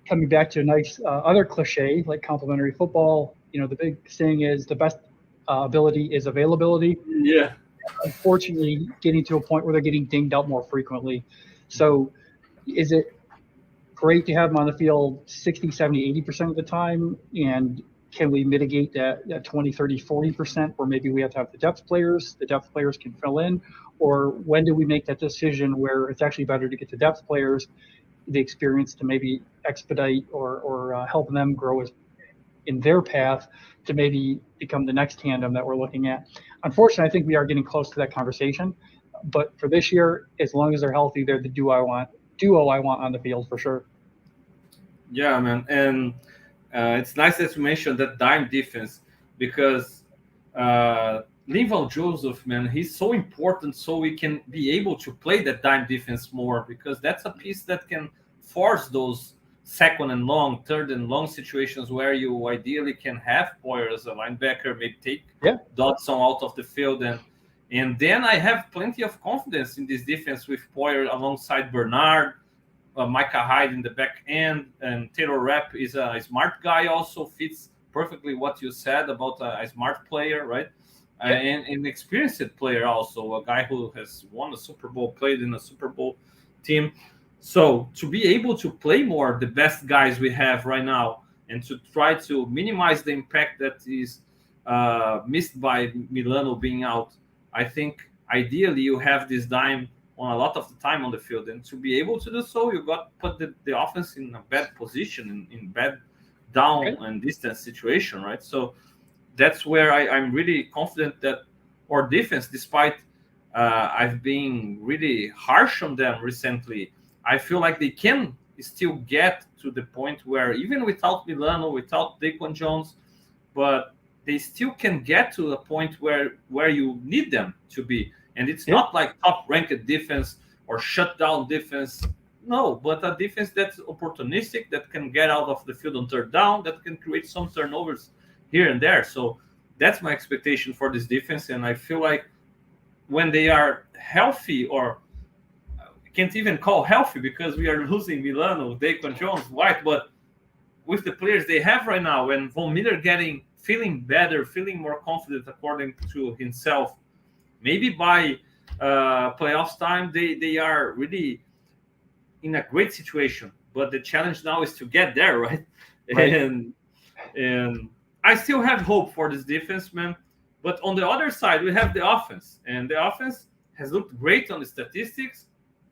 coming back to a nice other cliche like complementary football, the big saying is the best ability is availability. Yeah. Unfortunately, getting to a point where they're getting dinged up more frequently. So is it great to have them on the field 60, 70, 80% of the time? And can we mitigate that 20, 30, 40% where maybe we have to have the depth players can fill in? Or when do we make that decision where it's actually better to get the depth players, the experience to maybe expedite or help them grow in their path to maybe become the next tandem that we're looking at? Unfortunately, I think we are getting close to that conversation. But for this year, as long as they're healthy, they're the duo I want on the field for sure. Yeah, man. And it's nice that you mentioned that dime defense because Linval Joseph, man, he's so important so we can be able to play that dime defense more because that's a piece that can force those second and long, third and long situations where you ideally can have Poyer as a linebacker, maybe take Dodson out of the field. And then I have plenty of confidence in this defense with Poyer alongside Bernard, Micah Hyde in the back end, and Taylor Rapp is a smart guy, also fits perfectly what you said about a smart player, right? And an experienced player also, a guy who has won a Super Bowl, played in a Super Bowl team. So to be able to play more the best guys we have right now and to try to minimize the impact that is missed by Milano being out, I think ideally you have this dime on a lot of the time on the field. And to be able to do so, you got to put the offense in a bad position, in bad down and distance situation, right? So that's where I'm really confident that our defense, despite I've been really harsh on them recently, I feel like they can still get to the point where even without Milano, without Daquan Jones, but they still can get to a point where you need them to be. And it's not like top-ranked defense or shut-down defense. No, but a defense that's opportunistic, that can get out of the field on third down, that can create some turnovers here and there. So that's my expectation for this defense. And I feel like when they are healthy, or can't even call healthy because we are losing Milano, Daquan Jones, White, but with the players they have right now, and Von Miller feeling better, feeling more confident according to himself, maybe by playoffs time, they are really in a great situation. But the challenge now is to get there, right? And I still have hope for this defense, man. But on the other side, we have the offense. And the offense has looked great on the statistics.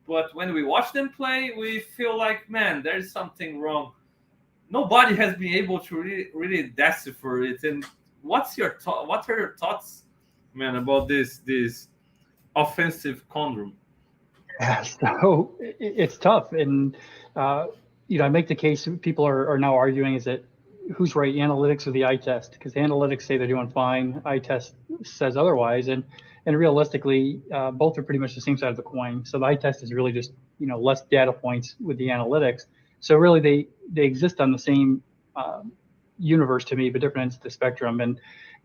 But when we watch them play, we feel like, man, there's something wrong. Nobody has been able to really decipher it. And what are your thoughts, man, about this offensive conundrum? Yeah, so it's tough. And, I make the case people are now arguing is that who's right, analytics or the eye test? Because analytics say they're doing fine. Eye test says otherwise. And realistically, both are pretty much the same side of the coin. So the eye test is really just, less data points with the analytics. So really they exist on the same universe to me, but different ends of the spectrum. And,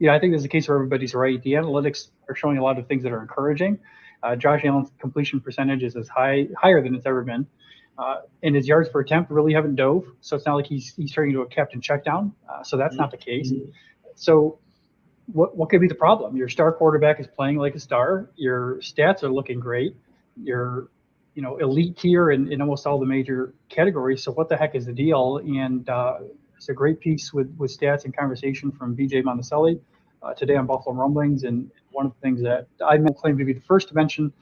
I think there's a case where everybody's right. The analytics are showing a lot of things that are encouraging. Josh Allen's completion percentage is higher than it's ever been. And his yards per attempt really haven't dove. So it's not like he's turning into a captain check down. So that's not the case. So what could be the problem? Your star quarterback is playing like a star. Your stats are looking great. You're, elite tier in almost all the major categories. So what the heck is the deal? And it's a great piece with stats and conversation from BJ Monticelli today on Buffalo Rumblings. And one of the things that I claim to be the first to mention,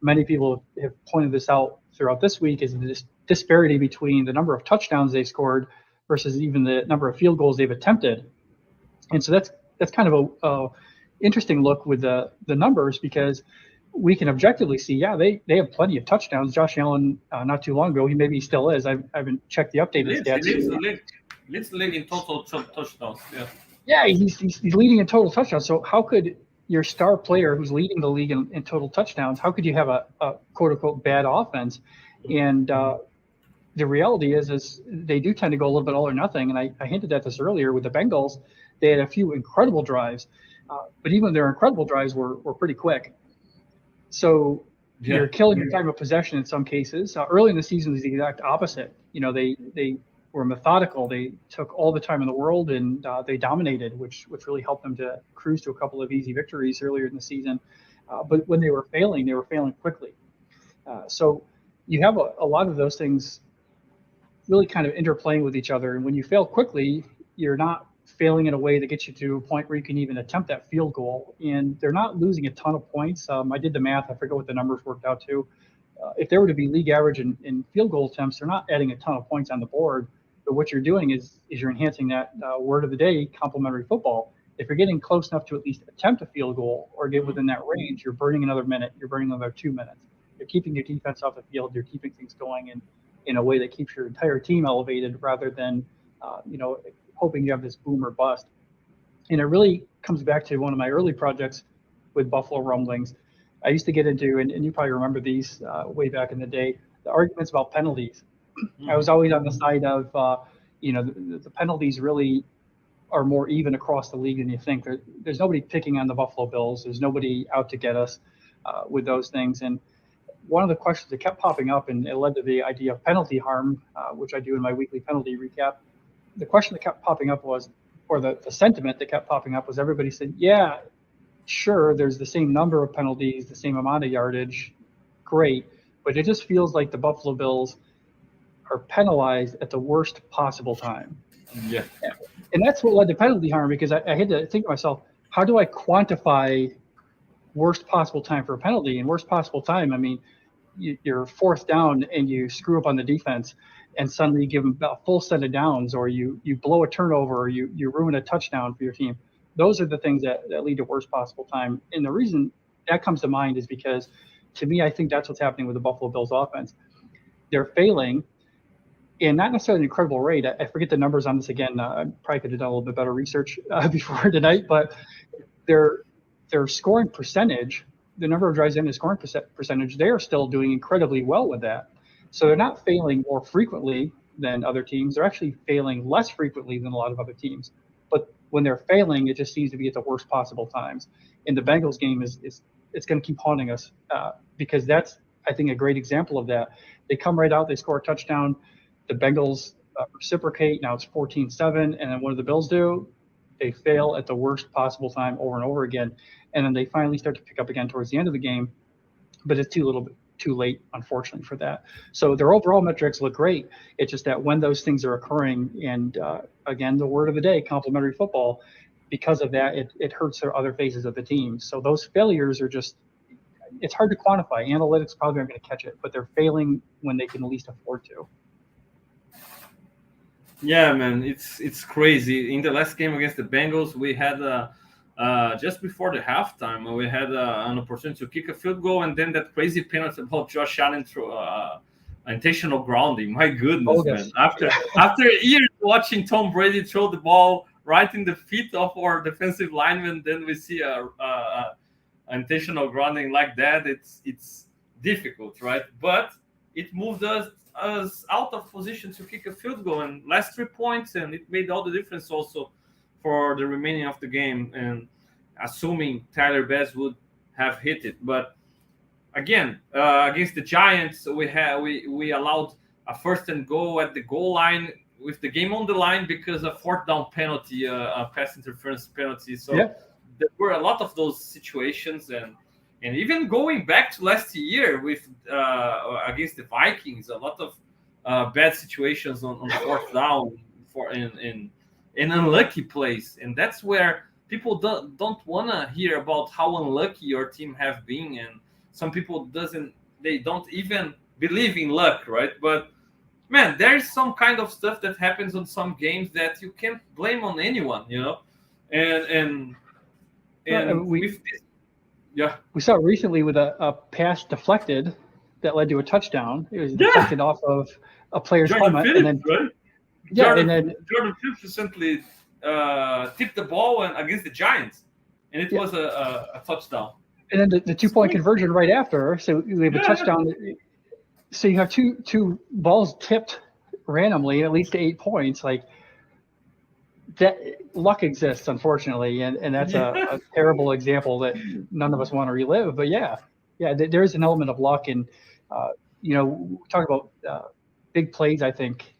many people have pointed this out throughout this week, is the disparity between the number of touchdowns they scored versus even the number of field goals they've attempted. And so that's kind of a interesting look with the numbers, because we can objectively see, they have plenty of touchdowns. Josh Allen, not too long ago, he still is. I haven't checked the updated stats. Leads the league in total touchdowns. Yeah, he's leading in total touchdowns. So how could your star player who's leading the league in total touchdowns, how could you have a quote unquote bad offense? And the reality is they do tend to go a little bit all or nothing. And I hinted at this earlier with the Bengals. They had a few incredible drives, but even their incredible drives were pretty quick. So you're killing your time of possession in some cases. Early in the season is the exact opposite. They were methodical. They took all the time in the world, and they dominated, which really helped them to cruise to a couple of easy victories earlier in the season. But when they were failing quickly. So you have a lot of those things really kind of interplaying with each other. And when you fail quickly, you're not failing in a way that gets you to a point where you can even attempt that field goal. And they're not losing a ton of points. I did the math. I forget what the numbers worked out to. If they were to be league average in field goal attempts, they're not adding a ton of points on the board. But what you're doing is you're enhancing that word of the day, complementary football. If you're getting close enough to at least attempt a field goal or get within that range, you're burning another minute. You're burning another 2 minutes. You're keeping your defense off the field. You're keeping things going in a way that keeps your entire team elevated rather than, hoping you have this boom or bust. And it really comes back to one of my early projects with Buffalo Rumblings. I used to get into, and you probably remember these way back in the day, the arguments about penalties. I was always on the side of, the penalties really are more even across the league than you think. There's nobody picking on the Buffalo Bills. There's nobody out to get us with those things. And one of the questions that kept popping up, and it led to the idea of penalty harm, which I do in my weekly penalty recap. The question that kept popping up was, or the sentiment that kept popping up was, everybody said, yeah, sure, there's the same number of penalties, the same amount of yardage, great, but it just feels like the Buffalo Bills are penalized at the worst possible time. Yeah. And that's what led to penalty harm, because I had to think to myself, how do I quantify worst possible time for a penalty? And worst possible time, I mean, you're fourth down and you screw up on the defense, and suddenly you give them a full set of downs, or you blow a turnover, or you ruin a touchdown for your team. Those are the things that lead to worst possible time. And the reason that comes to mind is because, to me, I think that's what's happening with the Buffalo Bills offense. They're failing, and not necessarily an incredible rate. I forget the numbers on this again. I probably could have done a little bit better research before tonight, but their scoring percentage, the number of drives in the scoring percentage, they are still doing incredibly well with that. So they're not failing more frequently than other teams. They're actually failing less frequently than a lot of other teams. But when they're failing, it just seems to be at the worst possible times. And the Bengals game is it's going to keep haunting us because that's, I think, a great example of that. They come right out, they score a touchdown. The Bengals reciprocate. Now it's 14-7. And then what do the Bills do? They fail at the worst possible time over and over again. And then they finally start to pick up again towards the end of the game. But it's too late, unfortunately, for that. So their overall metrics look great. It's just that when those things are occurring, and again, the word of the day, complementary football, because of that, it hurts their other phases of the team. So those failures are just, it's hard to quantify. Analytics probably aren't going to catch it, but they're failing when they can at least afford to. Yeah, man, it's crazy. In the last game against the Bengals, we had just before the halftime, we had an opportunity to kick a field goal, and then that crazy penalty about Josh Allen through intentional grounding. My goodness, man! After years watching Tom Brady throw the ball right in the feet of our defensive lineman, then we see a intentional grounding like that. It's difficult, right? But it moved us out of position to kick a field goal and last 3 points, and it made all the difference also for the remaining of the game, and assuming Tyler Bass would have hit it. But again, against the Giants, we allowed a first and goal at the goal line with the game on the line because of fourth down penalty, a pass interference penalty. So there were a lot of those situations, and even going back to last year with against the Vikings, a lot of bad situations on fourth down in unlucky plays, and that's where people don't want to hear about how unlucky your team have been, and some people don't even believe in luck, right? But man, there is some kind of stuff that happens on some games that you can't blame on anyone, and with this. Yeah, we saw recently with a pass deflected that led to a touchdown. It was deflected off of a player's helmet, and then right? Jordan Phillips recently tipped the ball against the Giants, and it was a touchdown. And then the 2-point conversion right after, so we have a touchdown. So you have two balls tipped randomly, and it leads to 8 points. Like that, luck exists, unfortunately, and that's a terrible example that none of us want to relive. But yeah, there is an element of luck, and we talk about big plays, I think,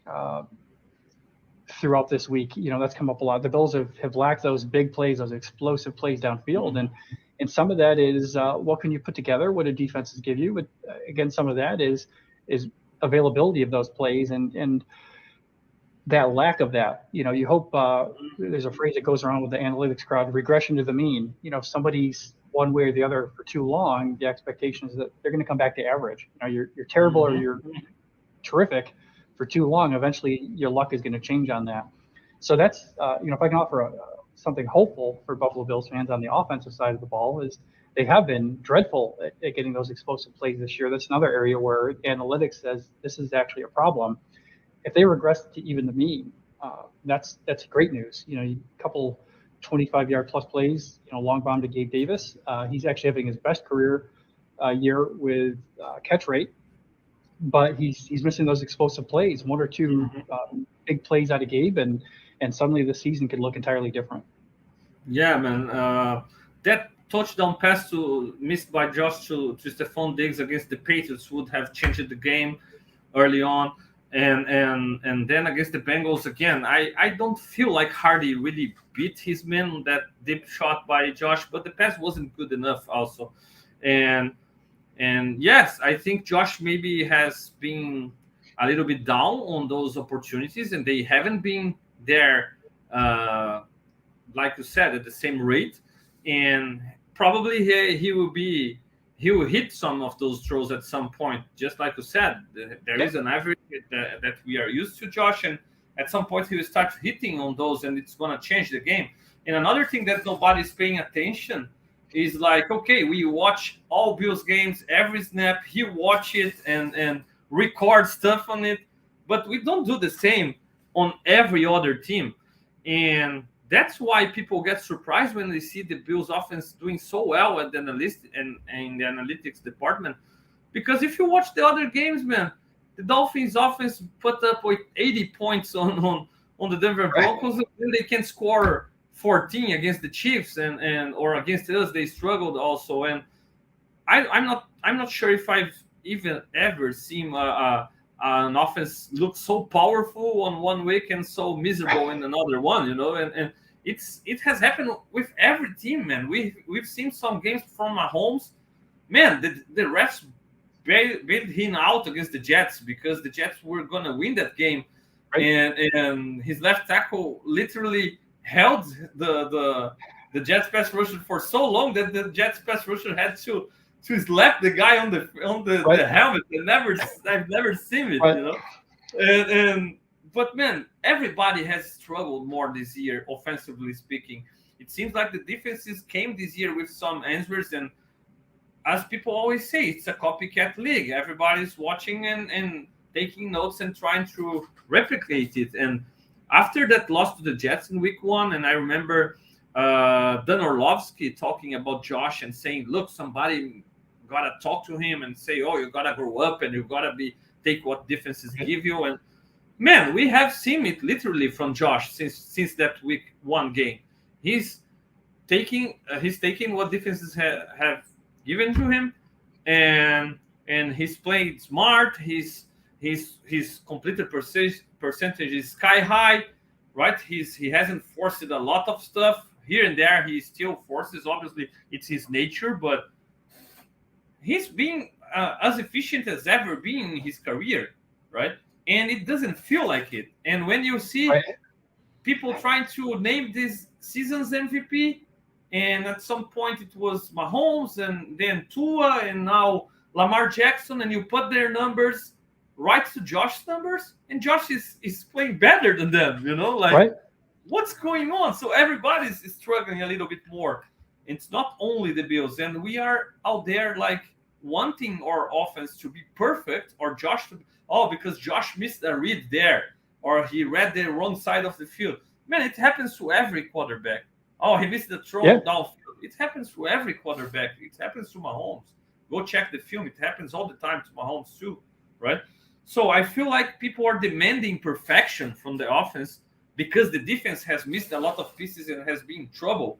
throughout this week. That's come up a lot. The Bills have lacked those big plays, those explosive plays downfield. And some of that is what can you put together? What do defenses give you? But again, some of that is availability of those plays and that lack of that. You hope there's a phrase that goes around with the analytics crowd, regression to the mean. If somebody's one way or the other for too long, the expectation is that they're going to come back to average. You're terrible or you're terrific for too long. Eventually, your luck is going to change on that. So that's if I can offer something hopeful for Buffalo Bills fans on the offensive side of the ball is they have been dreadful at getting those explosive plays this year. That's another area where analytics says this is actually a problem. If they regress to even the mean, that's great news. A couple 25-yard plus plays, long bomb to Gabe Davis. He's actually having his best career year with catch rate, but he's missing those explosive plays, one or two big plays out of Gabe, and suddenly the season could look entirely different. Yeah, man. That touchdown pass missed by Josh to Stephon Diggs against the Patriots would have changed the game early on. And then against the Bengals again, I don't feel like Hardy really beat his man on that deep shot by Josh, but the pass wasn't good enough also. And yes, I think Josh maybe has been a little bit down on those opportunities, and they haven't been there, like you said, at the same rate. And probably he will hit some of those throws at some point. Just like you said, there is an average that we are used to, Josh, and at some point he will start hitting on those, and it's going to change the game. And another thing that nobody's paying attention is like, okay, we watch all Bills games, every snap, he watch it and record stuff on it, but we don't do the same on every other team. And that's why people get surprised when they see the Bills offense doing so well at the in the analytics department. Because if you watch the other games, man, the Dolphins offense put up with 80 points on the Denver Broncos, and then they can score 14 against the Chiefs and or against us. They struggled also. And I'm not sure if I've even ever seen an offense look so powerful on one week and so miserable in another one, and it has happened with every team, man. We've seen some games from Mahomes, man. The refs bailed him out against the Jets because the Jets were gonna win that game, right. and his left tackle literally held the Jets pass rusher for so long that the Jets pass rusher had to slap the guy on the right. the helmet. I've never seen it, but man, everybody has struggled more this year, offensively speaking. It seems like the defenses came this year with some answers, and as people always say, it's a copycat league. Everybody's watching and taking notes and trying to replicate it. And after that loss to the Jets in week 1, and I remember Dan Orlovsky talking about Josh and saying, look, somebody gotta talk to him and say, oh, you gotta grow up and you gotta take what defenses give you. And man, we have seen it literally from Josh since that week 1 game. He's taking what defenses have given to him, and he's playing smart. His completed percentage is sky high, right? He hasn't forced a lot of stuff here and there. He still forces. Obviously, it's his nature, but he's been as efficient as ever been in his career, right? And it doesn't feel like it. And when you see people trying to name this season's MVP, and at some point it was Mahomes and then Tua and now Lamar Jackson, and you put their numbers right to Josh's numbers, and Josh is playing better than them, what's going on? So everybody's struggling a little bit more. It's not only the Bills, and we are out there like wanting our offense to be perfect, or Josh because Josh missed a read there, or he read the wrong side of the field. Man, it happens to every quarterback. Oh, he missed the throw downfield. It happens to every quarterback. It happens to Mahomes. Go check the film. It happens all the time to Mahomes too, right? So I feel like people are demanding perfection from the offense because the defense has missed a lot of pieces and has been in trouble.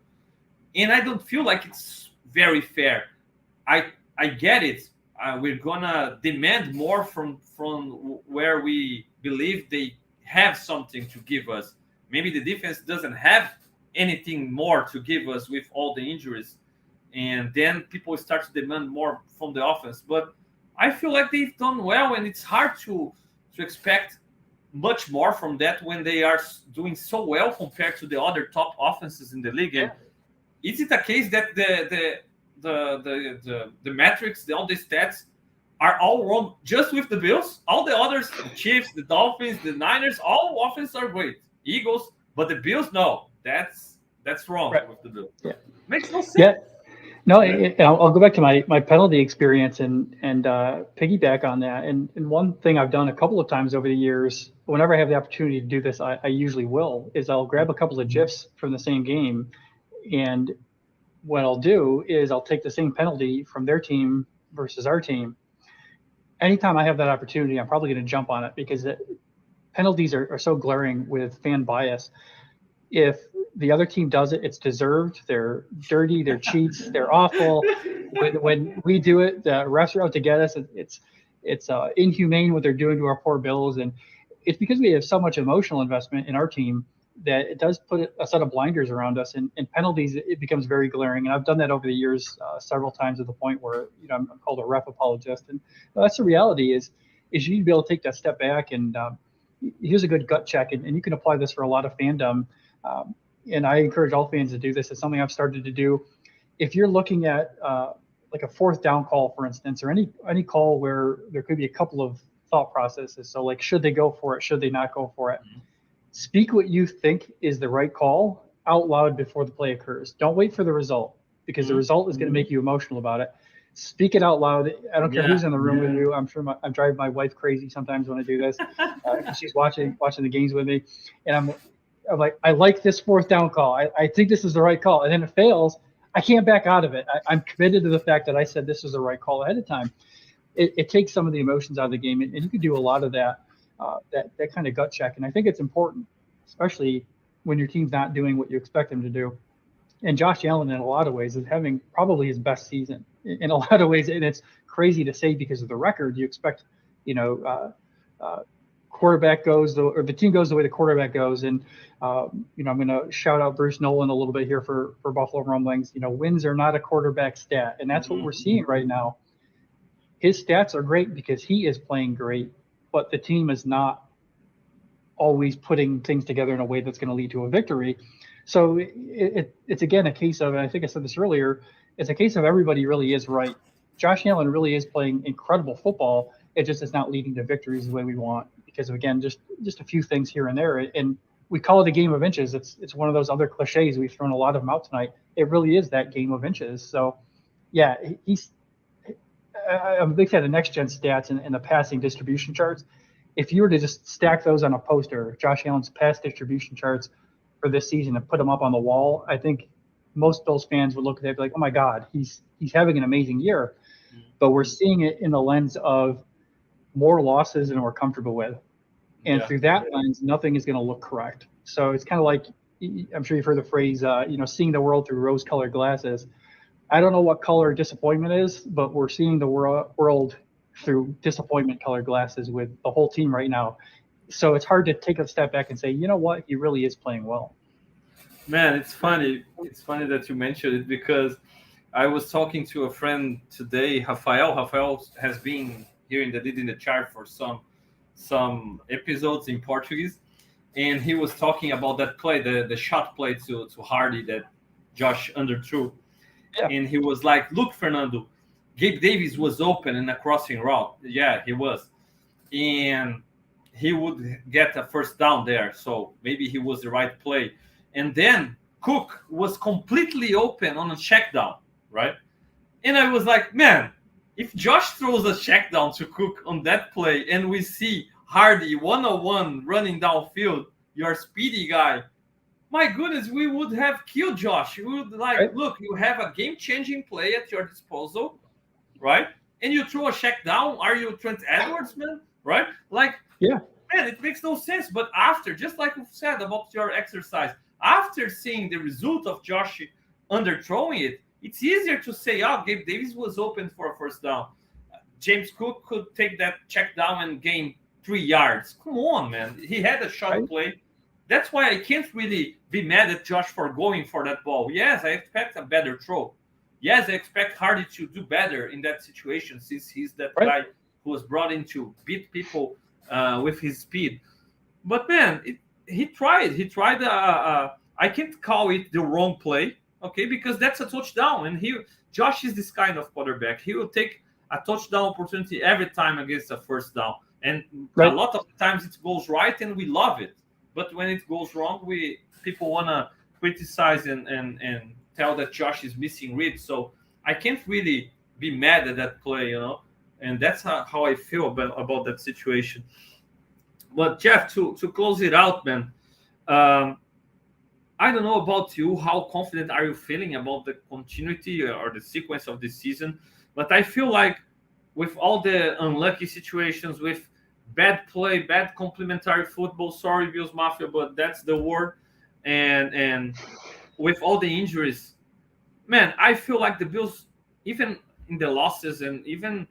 And I don't feel like it's very fair. I get it. we're gonna demand more from where we believe they have something to give us. Maybe the defense doesn't have anything more to give us with all the injuries, and then people start to demand more from the offense. But I feel like they've done well, and it's hard to expect much more from that when they are doing so well compared to the other top offenses in the league. And is it a case that the metrics, all the stats are all wrong just with the Bills? All the others, the Chiefs, the Dolphins, the Niners, all offenses are great. Eagles, but the Bills, no, that's wrong with the Bills. Yeah. Makes no sense. Yeah. No, I'll go back to my penalty experience and piggyback on that. And one thing I've done a couple of times over the years, whenever I have the opportunity to do this, I usually will, is I'll grab a couple of GIFs from the same game. And what I'll do is I'll take the same penalty from their team versus our team. Anytime I have that opportunity, I'm probably going to jump on it because penalties are so glaring with fan bias. If the other team does it, it's deserved. They're dirty. They're cheats. They're awful. When we do it, the refs are out to get us. It's inhumane what they're doing to our poor Bills, and it's because we have so much emotional investment in our team that it does put a set of blinders around us. And penalties, it becomes very glaring. And I've done that over the years several times, to the point where I'm called a ref apologist. And that's the reality. Is you need to be able to take that step back and here's a good gut check, and you can apply this for a lot of fandom. And I encourage all fans to do this. It's something I've started to do. If you're looking at like a fourth down call, for instance, or any call where there could be a couple of thought processes. So like, should they go for it? Should they not go for it? Mm-hmm. Speak what you think is the right call out loud before the play occurs. Don't wait for the result, because the result is going to make you emotional about it. Speak it out loud. I don't care who's in the room with you. I'm sure I'm driving my wife crazy sometimes when I do this. She's watching the games with me, and I'm like, I like this fourth down call. I think this is the right call. And then it fails. I can't back out of it. I'm committed to the fact that I said this is the right call ahead of time. It takes some of the emotions out of the game, and you can do a lot of that kind of gut check. And I think it's important, especially when your team's not doing what you expect them to do. And Josh Allen, in a lot of ways, is having probably his best season in a lot of ways. And it's crazy to say because of the record. You expect, quarterback goes, or the team goes the way the quarterback goes. And, I'm going to shout out Bruce Nolan a little bit here for Buffalo Rumblings. Wins are not a quarterback stat. And that's what we're seeing right now. His stats are great because he is playing great, but the team is not always putting things together in a way that's going to lead to a victory. So it's again a case of, and I think I said this earlier, it's a case of everybody really is right. Josh Allen really is playing incredible football. It just is not leading to victories the way we want because of, again, just a few things here and there. And we call it a game of inches. It's one of those other cliches. We've thrown a lot of them out tonight. It really is that game of inches. So, yeah, I'm a big fan of next-gen stats and the passing distribution charts. If you were to just stack those on a poster, Josh Allen's pass distribution charts for this season, and put them up on the wall, I think most Bills fans would look at it and be like, oh, my God, he's having an amazing year. But we're seeing it in the lens of more losses than we're comfortable with. And through that lens, nothing is going to look correct. So it's kind of like, I'm sure you've heard the phrase, seeing the world through rose-colored glasses. I don't know what color disappointment is, but we're seeing the world through disappointment-colored glasses with the whole team right now. So it's hard to take a step back and say, you know what, he really is playing well. Man, it's funny. It's funny that you mentioned it because I was talking to a friend today, Rafael. Rafael has been here in the chart for some episodes in Portuguese, and he was talking about that play, the shot play to Hardy that Josh underthrew. Yeah. And he was like, look, Fernando, Gabe Davis was open in a crossing route. Yeah, he was. And he would get a first down there. So maybe he was the right play. And then Cook was completely open on a check down, right? And I was like, man, if Josh throws a check down to Cook on that play and we see Hardy 101 running downfield, your speedy guy, my goodness, we would have killed Josh. We would look, you have a game-changing play at your disposal, right? And you throw a check down. Are you Trent Edwards, man? Right? Man, it makes no sense. But after, just like you said about your exercise, after seeing the result of Josh underthrowing it, it's easier to say, Gabe Davis was open for a first down. James Cook could take that check down and gain 3 yards. Come on, man. He had a shot Right. play. That's why I can't really be mad at Josh for going for that ball. Yes, I expect a better throw. Yes, I expect Hardy to do better in that situation since he's that Right. guy who was brought in to beat people with his speed. But man, he tried. He tried. I can't call it the wrong play, okay? Because that's a touchdown, and Josh is this kind of quarterback. He will take a touchdown opportunity every time against a first down, and a Right. lot of times it goes right, and we love it. But when it goes wrong, people wanna criticize and tell that Josh is missing reads. So I can't really be mad at that play, and that's how I feel about that situation. But Jeff, to close it out, man, um, I don't know about you. How confident are you feeling about the continuity or the sequence of the season? But I feel like with all the unlucky situations, with bad play, bad complementary football. Sorry, Bills Mafia, but that's the word. And with all the injuries, man, I feel like the Bills, even in the losses and even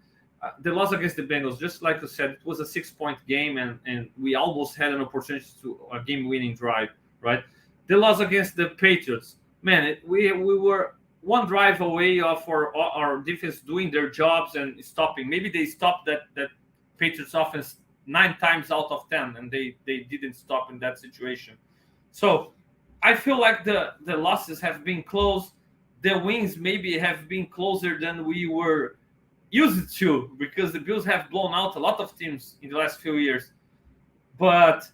the loss against the Bengals, just like you said, it was a 6-point game, and we almost had an opportunity to a game-winning drive, right? The loss against the Patriots, man, we were one drive away of our defense doing their jobs and stopping. Maybe they stopped that Patriots offense 9 times out of 10, and they didn't stop in that situation. So I feel like the losses have been close. The wins maybe have been closer than we were used to, because the Bills have blown out a lot of teams in the last few years. But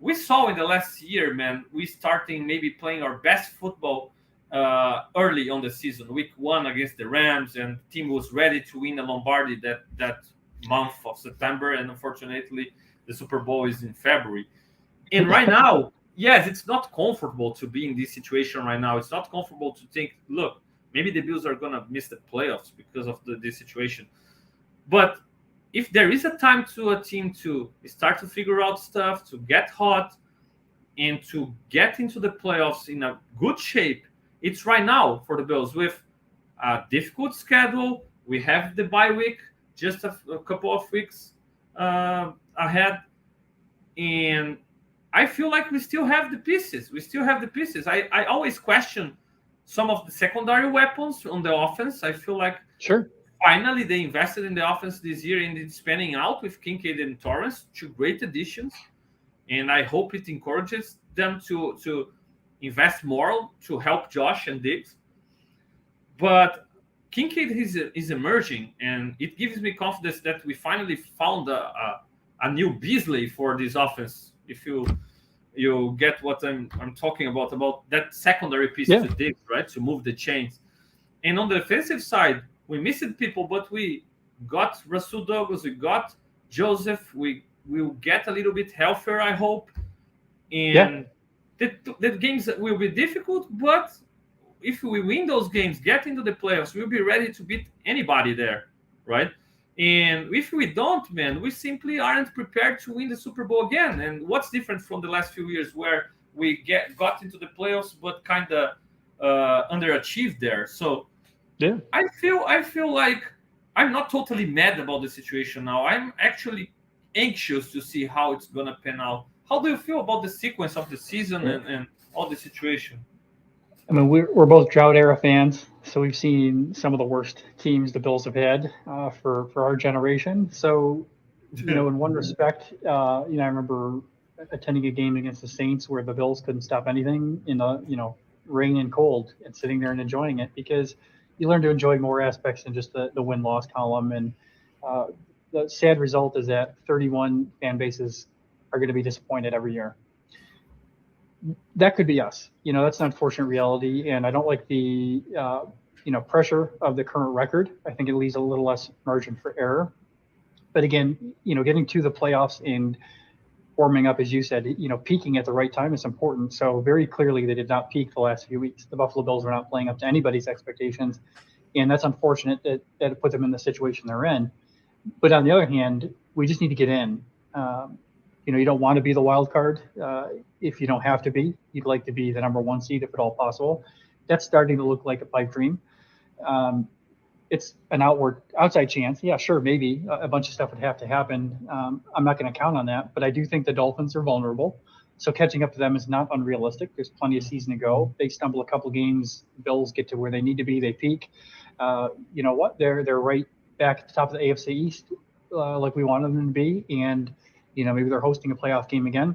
we saw in the last year, man, we starting maybe playing our best football early on the season. Week 1 against the Rams, and the team was ready to win the Lombardi that month of September, and unfortunately the Super Bowl is in February. And right now, yes, it's not comfortable to be in this situation right now. It's not comfortable to think, look, maybe the Bills are going to miss the playoffs because of this situation. But if there is a time to a team to start to figure out stuff, to get hot, and to get into the playoffs in a good shape, it's right now for the Bills. With a difficult schedule, we have the bye week just a couple of weeks ahead, and I feel like we still have the pieces. I always question some of the secondary weapons on the offense. I feel like Sure. finally they invested in the offense this year, and it's panning out with Kincaid and Torrance, 2 great additions. And I hope it encourages them to invest more to help Josh and Diggs. But Kincaid is emerging, and it gives me confidence that we finally found a new Beasley for this offense. If you get what I'm talking about that secondary piece to Diggs, right, to move the chains. And on the defensive side, we missed people, but we got Rasul Douglas, we got Joseph. We will get a little bit healthier, I hope. And the games will be difficult, but if we win those games, get into the playoffs, we'll be ready to beat anybody there, right? And if we don't, man, we simply aren't prepared to win the Super Bowl again. And what's different from the last few years where we got into the playoffs but kind of underachieved there? So I feel like I'm not totally mad about the situation now. I'm actually anxious to see how it's gonna pan out. How do you feel about the sequence of the season and all the situation? I mean, we're both drought era fans, so we've seen some of the worst teams the Bills have had for our generation. So, in one respect, I remember attending a game against the Saints where the Bills couldn't stop anything in the rain and cold, and sitting there and enjoying it, because you learn to enjoy more aspects than just the win-loss column. And the sad result is that 31 fan bases are going to be disappointed every year. That could be us. That's an unfortunate reality, and I don't like the pressure of the current record. I think it leaves a little less margin for error. But again, getting to the playoffs and warming up, as you said, peaking at the right time is important. So very clearly, they did not peak the last few weeks. The Buffalo Bills were not playing up to anybody's expectations, and that's unfortunate that it put them in the situation they're in. But on the other hand, we just need to get in. You don't want to be the wild card. If you don't have to be, you'd like to be the number 1 seed if at all possible. That's starting to look like a pipe dream. it's an outside chance. Yeah, sure, maybe a bunch of stuff would have to happen. I'm not going to count on that, but I do think the Dolphins are vulnerable. So catching up to them is not unrealistic. There's plenty of season to go. They stumble a couple games. Bills get to where they need to be. They peak. You know what? They're right back at the top of the AFC East, like we wanted them to be, and maybe they're hosting a playoff game again.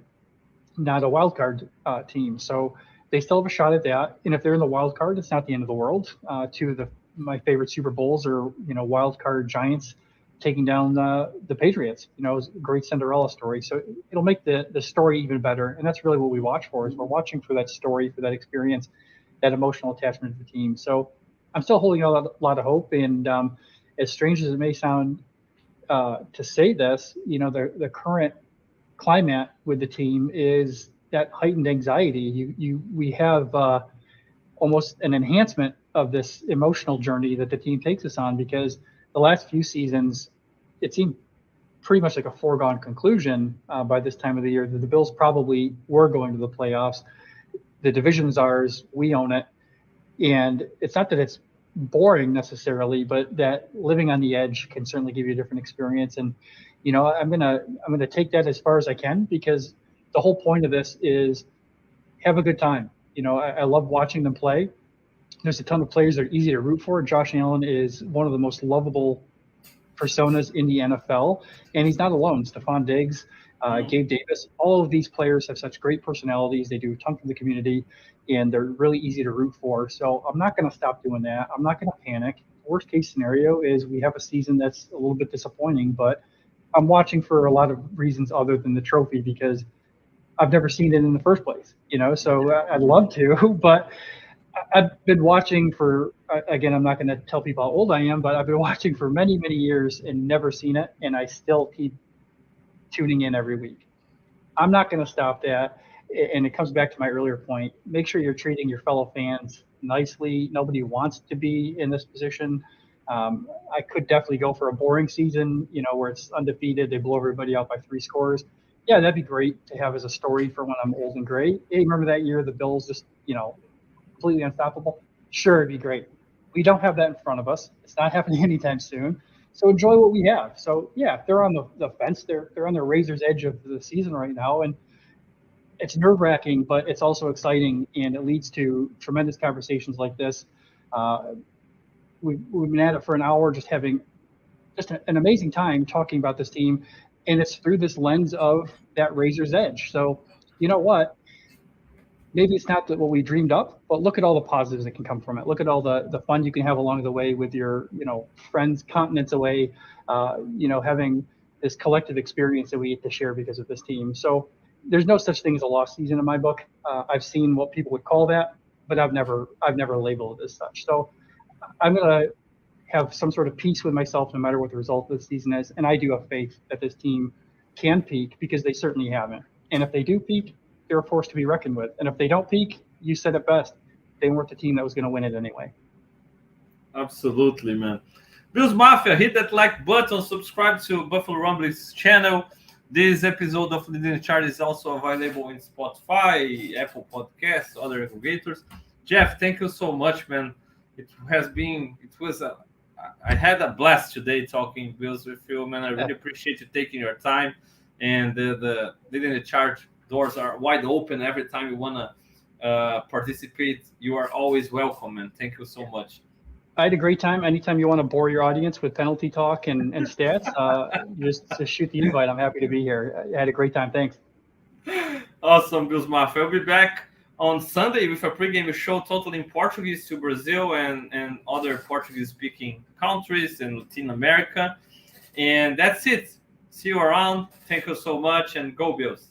Not a wild card team, so they still have a shot at that. And if they're in the wild card, it's not the end of the world. Two of my favorite Super Bowls are wild card Giants taking down the Patriots. It's a great Cinderella story. So it'll make the story even better. And that's really what we watch for, is we're watching for that story, for that experience, that emotional attachment to the team. So I'm still holding out a lot of hope. And as strange as it may sound to say this, the current climate with the team is that heightened anxiety. We have almost an enhancement of this emotional journey that the team takes us on, because the last few seasons, it seemed pretty much like a foregone conclusion by this time of the year that the Bills probably were going to the playoffs. The division's ours, we own it. And it's not that it's boring necessarily, but that living on the edge can certainly give you a different experience. And, I'm gonna take that as far as I can, because the whole point of this is have a good time. I love watching them play. There's a ton of players that are easy to root for. Josh Allen is one of the most lovable personas in the NFL, and he's not alone. Stephon Diggs, Gabe Davis, all of these players have such great personalities. They do a ton for the community, and they're really easy to root for. So I'm not going to stop doing that. I'm not going to panic. Worst case scenario is we have a season that's a little bit disappointing, but I'm watching for a lot of reasons other than the trophy, because I've never seen it in the first place, so I'd love to, but I've been watching for, again, I'm not going to tell people how old I am, but I've been watching for many, many years and never seen it. And I still keep tuning in every week. I'm not going to stop that. And it comes back to my earlier point. Make sure you're treating your fellow fans nicely. Nobody wants to be in this position. I could definitely go for a boring season, where it's undefeated. They blow everybody out by 3 scores. Yeah, that'd be great to have as a story for when I'm old and gray. Hey, remember that year the Bills just, completely unstoppable? Sure, it'd be great. We don't have that in front of us. It's not happening anytime soon. So enjoy what we have. So yeah, they're on the fence. They're on the razor's edge of the season right now, and it's nerve-wracking, but it's also exciting, and it leads to tremendous conversations like this. We've been at it for an hour, just having just an amazing time talking about this team, and it's through this lens of that razor's edge. So you know what? Maybe it's not what we dreamed up, but look at all the positives that can come from it. Look at all the fun you can have along the way with your, friends continents away, having this collective experience that we get to share because of this team. So there's no such thing as a lost season in my book. I've seen what people would call that, but I've never labeled it as such. So I'm going to have some sort of peace with myself no matter what the result of the season is. And I do have faith that this team can peak, because they certainly haven't. And if they do peak, they're a force to be reckoned with. And if they don't peak, you said it best, they weren't the team that was going to win it anyway. Absolutely, man. Bills Mafia, hit that like button, subscribe to Buffalo Rumblings channel. This episode of Leading the Chart is also available in Spotify, Apple Podcasts, other aggregators. Jeff, thank you so much, man. I had a blast today talking Bills with you, man. I really appreciate you taking your time. And the Leading the Chart doors are wide open every time you want to participate. You are always welcome, and thank you so much. I had a great time. Anytime you want to bore your audience with penalty talk and stats, just shoot the invite. I'm happy to be here. I had a great time. Thanks. Awesome, Bills Mafia. I'll be back on Sunday with a pregame show totally in Portuguese to Brazil and other Portuguese-speaking countries in Latin America. And that's it. See you around. Thank you so much, and go Bills.